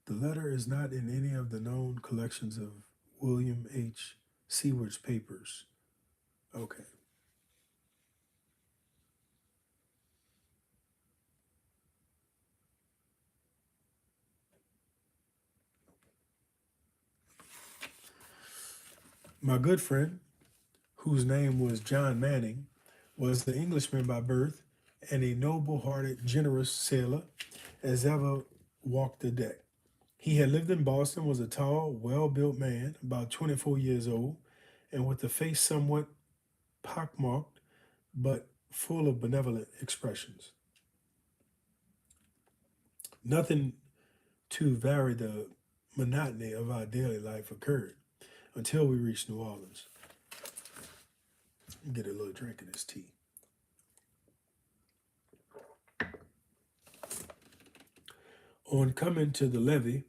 The letter is not in any of the known collections of William H. Seward's papers. Okay. My good friend, whose name was John Manning, was an Englishman by birth and a noble-hearted, generous sailor as ever walked the deck. He had lived in Boston, was a tall, well-built man, about 24 years old, and with a face somewhat pockmarked but full of benevolent expressions. Nothing to vary the monotony of our daily life occurred until we reached New Orleans. Get a little drink of this tea. On coming to the levee,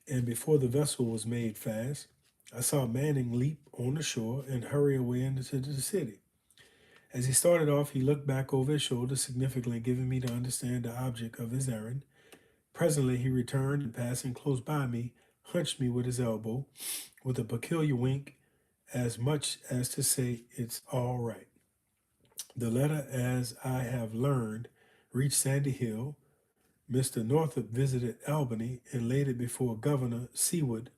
and before the vessel was made fast, I saw Manning leap on the shore and hurry away into the city. As he started off, he looked back over his shoulder, significantly giving me to understand the object of his errand. Presently, he returned and, passing close by me, hunched me with his elbow, with a peculiar wink, as much as to say, "It's all right." The letter, as I have learned, reached Sandy Hill. Mr. Northup visited Albany and laid it before Governor Seward,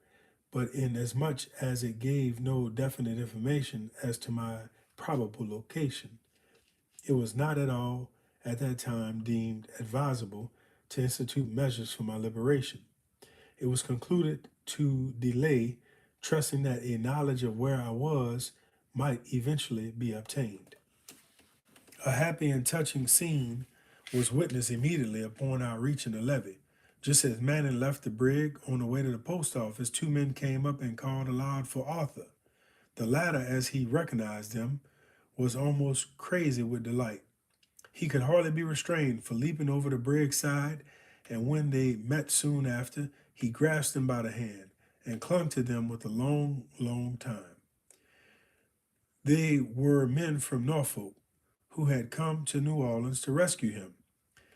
but inasmuch as it gave no definite information as to my probable location, it was not at all at that time deemed advisable to institute measures for my liberation. It was concluded to delay, trusting that a knowledge of where I was might eventually be obtained. A happy and touching scene was witnessed immediately upon our reaching the levee. Just as Manning left the brig on the way to the post office, two men came up and called aloud for Arthur. The latter, as he recognized them, was almost crazy with delight. He could hardly be restrained for leaping over the brig's side, and when they met soon after, he grasped them by the hand and clung to them with a long, long time. They were men from Norfolk who had come to New Orleans to rescue him.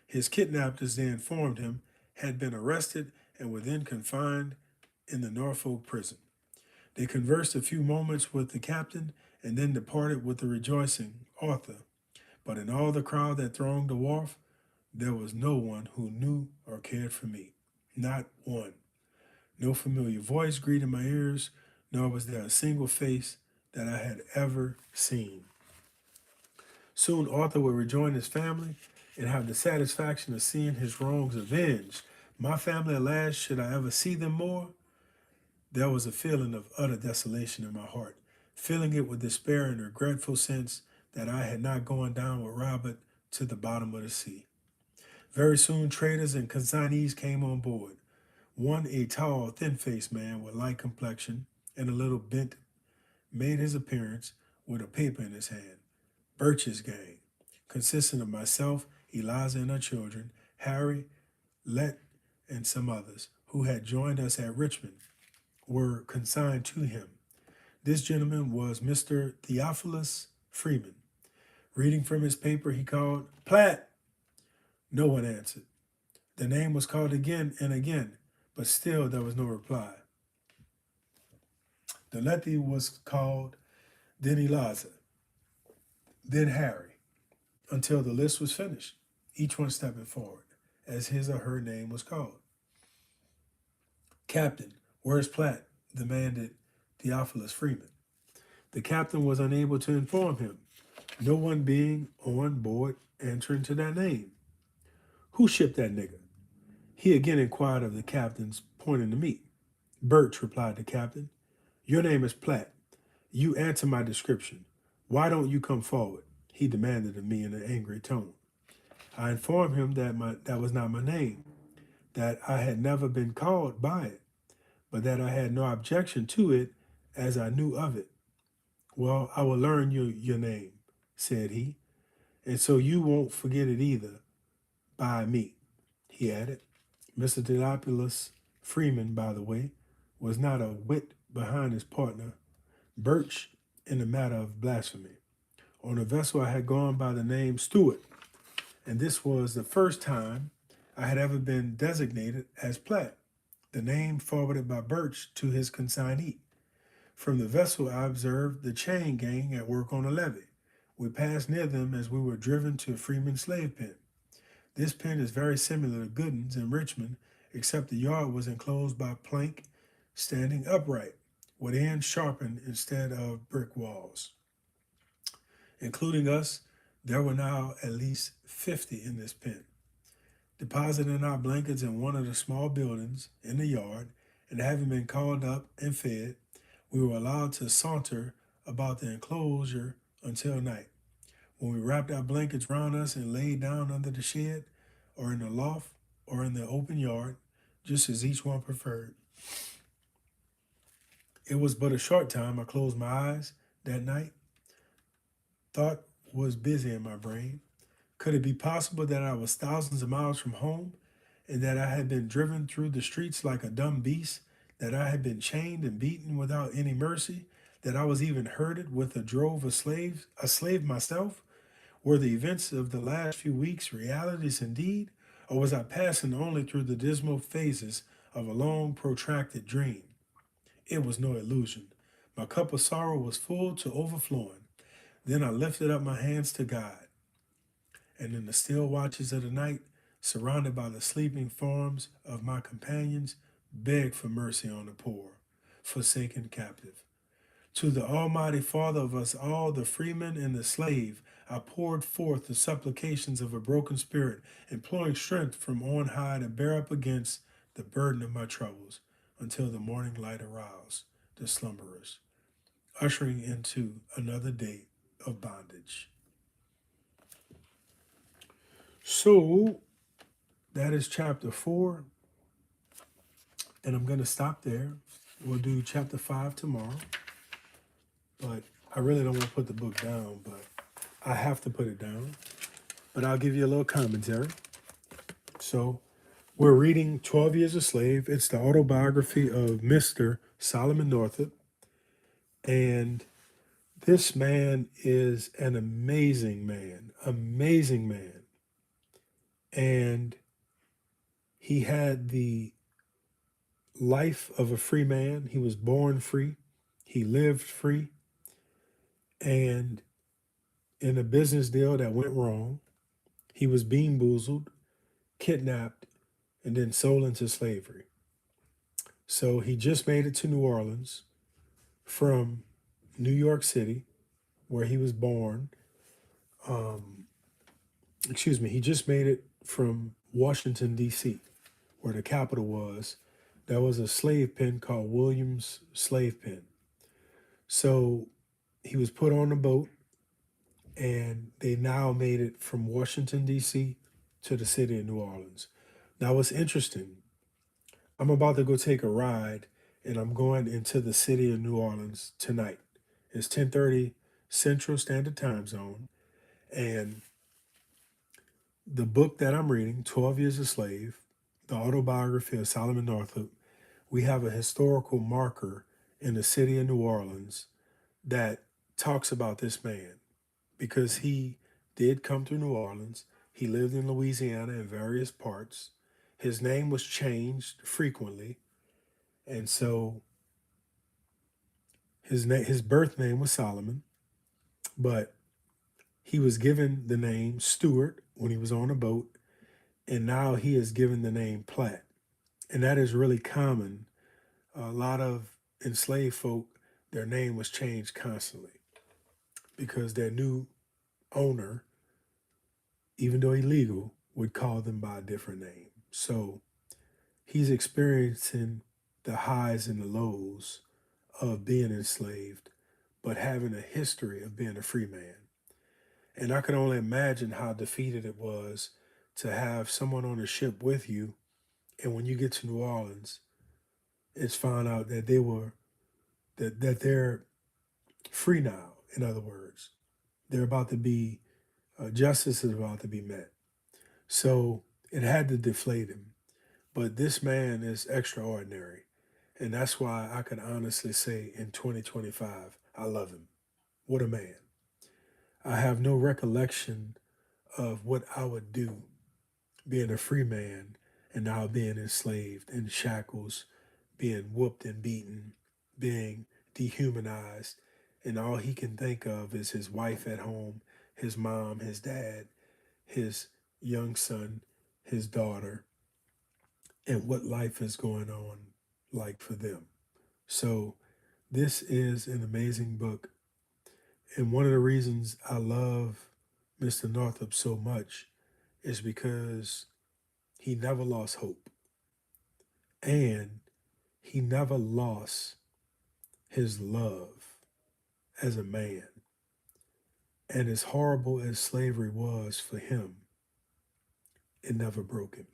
His kidnappers, they informed him, had been arrested and were then confined in the Norfolk prison. They conversed a few moments with the captain and then departed with the rejoicing Arthur. But in all the crowd that thronged the wharf, there was no one who knew or cared for me. Not one. No familiar voice greeted my ears, nor was there a single face that I had ever seen. Soon Arthur would rejoin his family and have the satisfaction of seeing his wrongs avenged. My family, alas, should I ever see them more? There was a feeling of utter desolation in my heart, filling it with despair and regretful sense that I had not gone down with Robert to the bottom of the sea. Very soon traders and consignees came on board. One, a tall, thin-faced man with light complexion and a little bent, made his appearance with a paper in his hand. Birch's gang, consisting of myself, Eliza and her children, Harry, Let, and some others, who had joined us at Richmond, were consigned to him. This gentleman was Mr. Theophilus Freeman. Reading from his paper, he called, "Platt!" No one answered. The name was called again and again, but still there was no reply. The Letty was called, then Eliza, then Harry, until the list was finished, each one stepping forward, as his or her name was called. "Captain, where's Platt?" demanded Theophilus Freeman. The captain was unable to inform him, no one being on board answering to that name. "Who shipped that nigger?" He again inquired of the captains, pointing to me. "Birch," replied the captain. "Your name is Platt. You answer my description. Why don't you come forward?" he demanded of me in an angry tone. I informed him that was not my name, that I had never been called by it, but that I had no objection to it as I knew of it. "Well, I will learn your name," said he, "and so you won't forget it either by me," he added. Mr. Theophilus Freeman, by the way, was not a whit behind his partner, Birch, in the matter of blasphemy. On a vessel I had gone by the name Stewart, and this was the first time I had ever been designated as Platt, the name forwarded by Birch to his consignee. From the vessel I observed the chain gang at work on the levee. We passed near them as we were driven to Freeman's slave pen. This pen is very similar to Gooden's in Richmond, except the yard was enclosed by plank standing upright, with ends sharpened instead of brick walls. Including us, there were now at least 50 in this pen. Depositing our blankets in one of the small buildings in the yard, and having been called up and fed, we were allowed to saunter about the enclosure until night, when we wrapped our blankets round us and laid down under the shed, or in the loft, or in the open yard, just as each one preferred. It was but a short time I closed my eyes that night. Thought was busy in my brain. Could it be possible that I was thousands of miles from home and that I had been driven through the streets like a dumb beast, that I had been chained and beaten without any mercy, that I was even herded with a drove of slaves, a slave myself? Were the events of the last few weeks realities indeed, or was I passing only through the dismal phases of a long protracted dream? It was no illusion. My cup of sorrow was full to overflowing. Then I lifted up my hands to God, and in the still watches of the night, surrounded by the sleeping forms of my companions, begged for mercy on the poor, forsaken captive. To the Almighty Father of us all, the freeman and the slave, I poured forth the supplications of a broken spirit, imploring strength from on high to bear up against the burden of my troubles until the morning light aroused the slumberers, ushering into another day of bondage. So that is chapter 4, and I'm going to stop there. We'll do chapter 5 tomorrow, but I really don't want to put the book down, but I have to put it down. But I'll give you a little commentary. So we're reading 12 Years a Slave. It's the autobiography of Mr. Solomon Northup. And this man is an amazing man. And he had the life of a free man. He was born free. He lived free. And in a business deal that went wrong, he was bean-boozled, kidnapped, and then sold into slavery. So he just made it to New Orleans from New York City, where he was born. Um, he just made it from Washington, D.C., where the capital was. There was a slave pen called Williams Slave Pen. So he was put on a boat, and they now made it from Washington, D.C. to the city of New Orleans. Now, what's interesting, I'm about to go take a ride, and I'm going into the city of New Orleans tonight. It's 10:30 Central Standard Time Zone, and the book that I'm reading, 12 Years a Slave, the autobiography of Solomon Northup, we have a historical marker in the city of New Orleans that talks about this man because he did come through New Orleans. He lived in Louisiana in various parts. His name was changed frequently, and so his birth name was Solomon, but he was given the name Stewart when he was on a boat, and now he is given the name Platt. And that is really common. A lot of enslaved folk, their name was changed constantly because their new owner, even though illegal, would call them by a different name. So he's experiencing the highs and the lows of being enslaved, but having a history of being a free man. And I can only imagine how defeated it was to have someone on a ship with you, and when you get to New Orleans, it's found out that they're free now. In other words, they're about to be justice is about to be met. So it had to deflate him. But this man is extraordinary. And that's why I can honestly say in 2025, I love him. What a man. I have no recollection of what I would do being a free man and now being enslaved in shackles, being whooped and beaten, being dehumanized. And all he can think of is his wife at home, his mom, his dad, his young son, his daughter, and what life is going on like for them. So, this is an amazing book. And one of the reasons I love Mr. Northup so much is because he never lost hope and he never lost his love as a man. And as horrible as slavery was for him, it never broke him.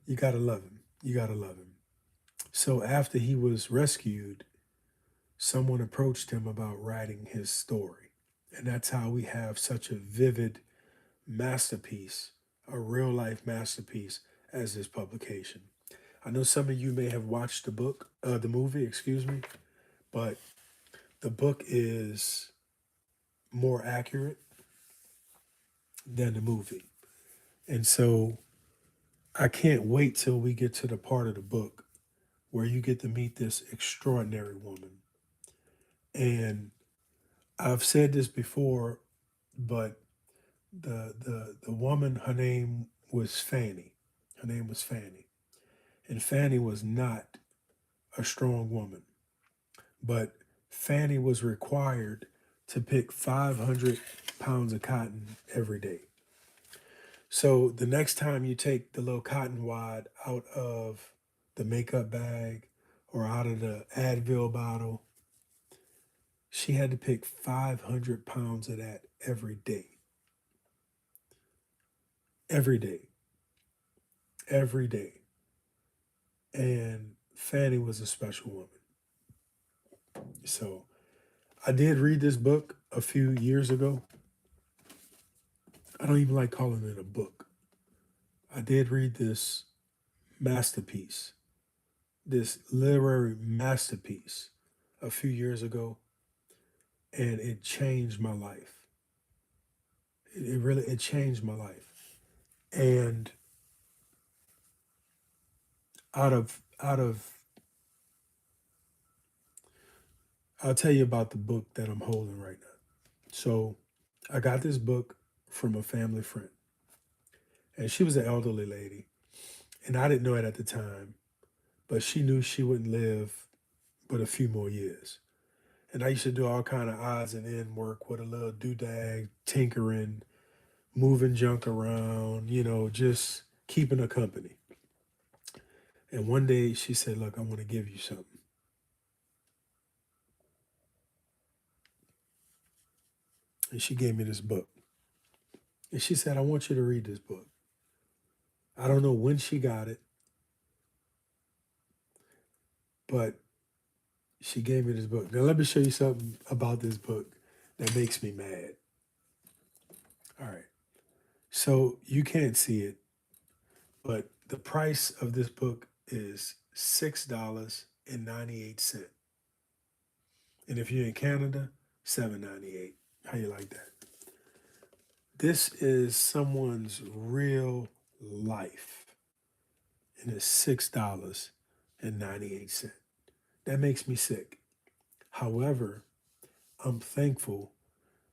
You gotta love him. You gotta love him. So after he was rescued, someone approached him about writing his story. And that's how we have such a vivid masterpiece, a real life masterpiece as this publication. I know some of you may have watched the movie, excuse me, but the book is more accurate than the movie. And so I can't wait till we get to the part of the book where you get to meet this extraordinary woman. And I've said this before, but the woman, her name was Fanny. Her name was Fanny. And Fanny was not a strong woman, but Fanny was required to pick 500 pounds of cotton every day. So the next time you take the little cotton wad out of the makeup bag or out of the Advil bottle, she had to pick 500 pounds of that every day. Every day. Every day. And Fanny was a special woman. So I did read this book a few years ago. I don't even like calling it a book. I did read this masterpiece, this literary masterpiece a few years ago, and it changed my life. It really it changed my life. And out of I'll tell you about the book that I'm holding right now. So I got this book from a family friend, and she was an elderly lady, and I didn't know it at the time, but she knew she wouldn't live but a few more years. And I used to do all kind of odds and end work with a little doodad, tinkering, moving junk around, just keeping her company. And one day she said, "Look, I want to give you something." And she gave me this book. And she said, "I want you to read this book." I don't know when she got it, but she gave me this book. Now, let me show you something about this book that makes me mad. All right. So you can't see it, but the price of this book is $6.98. And if you're in Canada, $7.98. How you like that? This is someone's real life, and it's $6.98. That makes me sick. However, I'm thankful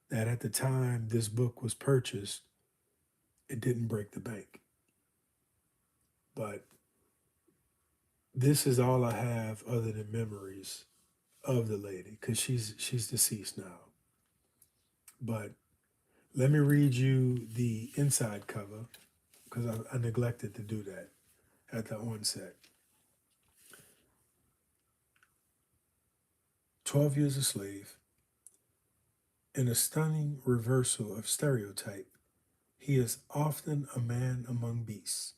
that at the time this book was purchased, it didn't break the bank. But this is all I have other than memories of the lady because she's deceased now. But let me read you the inside cover because I neglected to do that at the onset. 12 Years a Slave, in a stunning reversal of stereotype, he is often a man among beasts.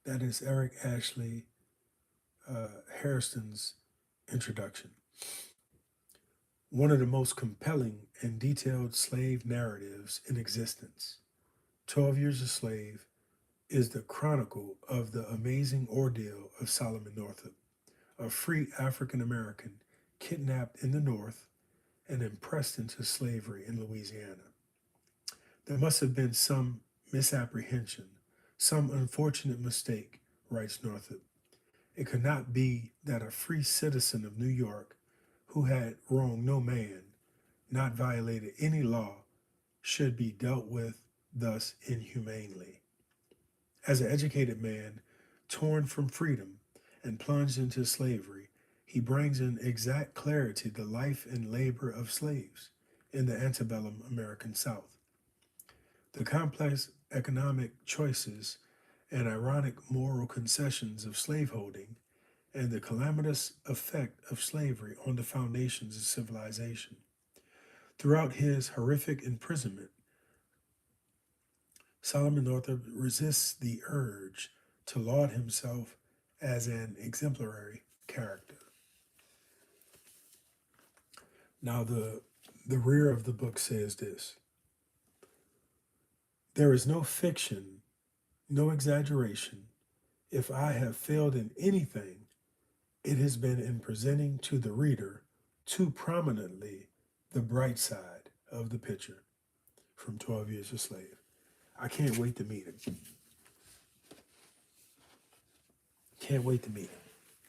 That is Eric Ashley Hairston's introduction. One of the most compelling and detailed slave narratives in existence. 12 Years a Slave is the chronicle of the amazing ordeal of Solomon Northup, a free African American kidnapped in the North and impressed into slavery in Louisiana. There must have been some misapprehension, some unfortunate mistake, writes Northup. It could not be that a free citizen of New York who had wronged no man, not violated any law, should be dealt with thus inhumanely. As an educated man, torn from freedom and plunged into slavery, he brings in exact clarity the life and labor of slaves in the antebellum American South. The complex economic choices and ironic moral concessions of slaveholding and the calamitous effect of slavery on the foundations of civilization. Throughout his horrific imprisonment, Solomon Northup resists the urge to laud himself as an exemplary character. Now, the rear of the book says this: there is no fiction, no exaggeration. If I have failed in anything, it has been in presenting to the reader too prominently the bright side of the picture from 12 Years a Slave. I can't wait to meet him. Can't wait to meet him.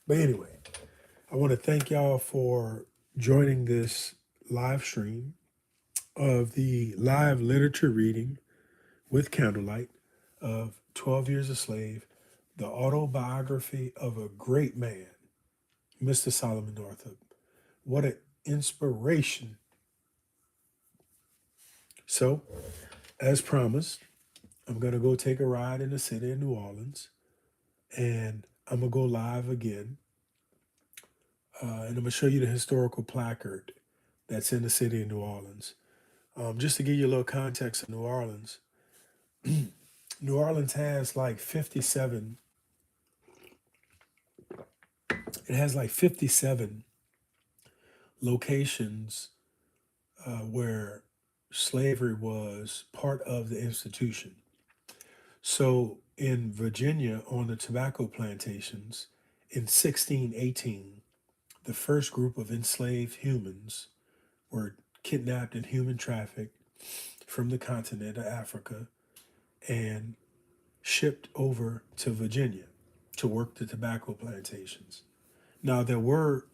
But anyway, I want to thank y'all for joining this live stream of the live literature reading with candlelight of 12 Years a Slave, the autobiography of a great man, Mr. Solomon Northup. What an inspiration. So, as promised, I'm going to go take a ride in the city of New Orleans, and I'm going to go live again. And I'm going to show you the historical placard that's in the city of New Orleans. Just to give you a little context of New Orleans, New Orleans has like 57, it has like 57 locations where slavery was part of the institution. So in Virginia, on the tobacco plantations, in 1618, the first group of enslaved humans were kidnapped and human trafficked from the continent of Africa and shipped over to Virginia to work the tobacco plantations. Now there were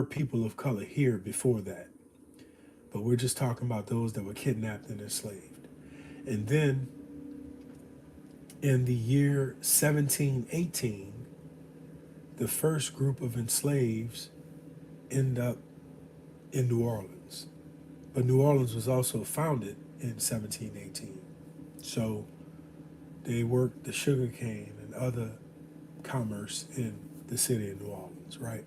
people of color here before that, but we're just talking about those that were kidnapped and enslaved. And then in the year 1718, the first group of enslaved end up in New Orleans. But New Orleans was also founded in 1718. So they worked the sugarcane and other commerce in the city of New Orleans, right?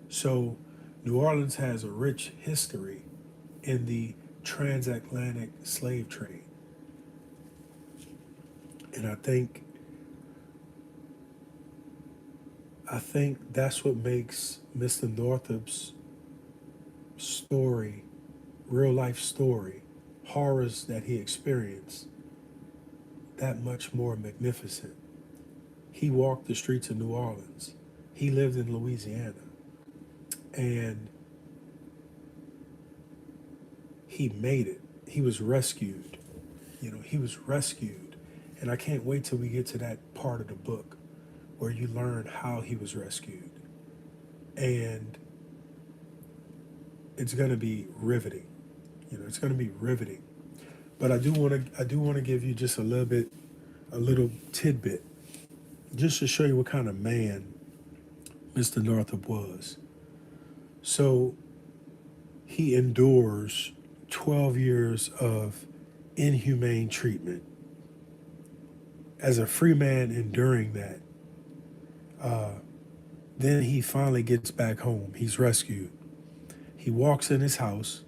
So New Orleans has a rich history in the transatlantic slave trade. And I think that's what makes Mr. Northup's story, real life story, horrors that he experienced, that much more magnificent. He walked the streets of New Orleans. He lived in Louisiana. And he made it. He was rescued. He was rescued. And I can't wait till we get to that part of the book where you learn how he was rescued. And it's going to be riveting. It's going to be riveting. But I do want to give you just a little tidbit, just to show you what kind of man Mr. Northup was. So he endures 12 years of inhumane treatment. As a free man enduring that, then he finally gets back home. He's rescued. He walks in his house.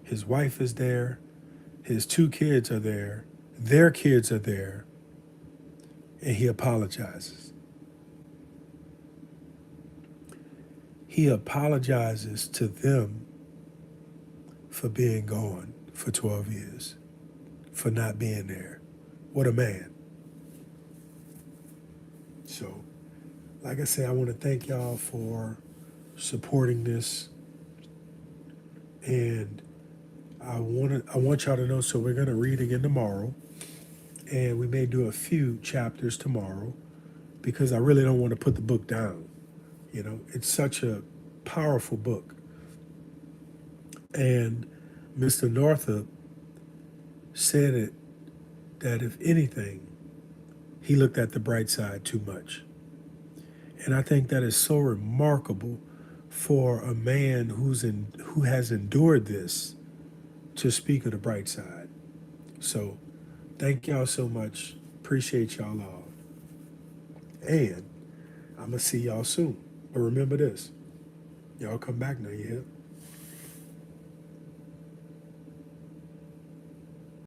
His wife is there. His 2 kids are there. Their kids are there. And he apologizes. He apologizes to them for being gone for 12 years, for not being there. What a man. So, like I said, I want to thank y'all for supporting this. And I want y'all to know, so we're going to read again tomorrow. And we may do a few chapters tomorrow because I really don't want to put the book down. It's such a powerful book. And Mr. Northup said it, that if anything, he looked at the bright side too much. And I think that is so remarkable for a man who has endured this to speak of the bright side. So thank y'all so much. Appreciate y'all all. And I'm going to see y'all soon. But remember this. Y'all come back now, you hear?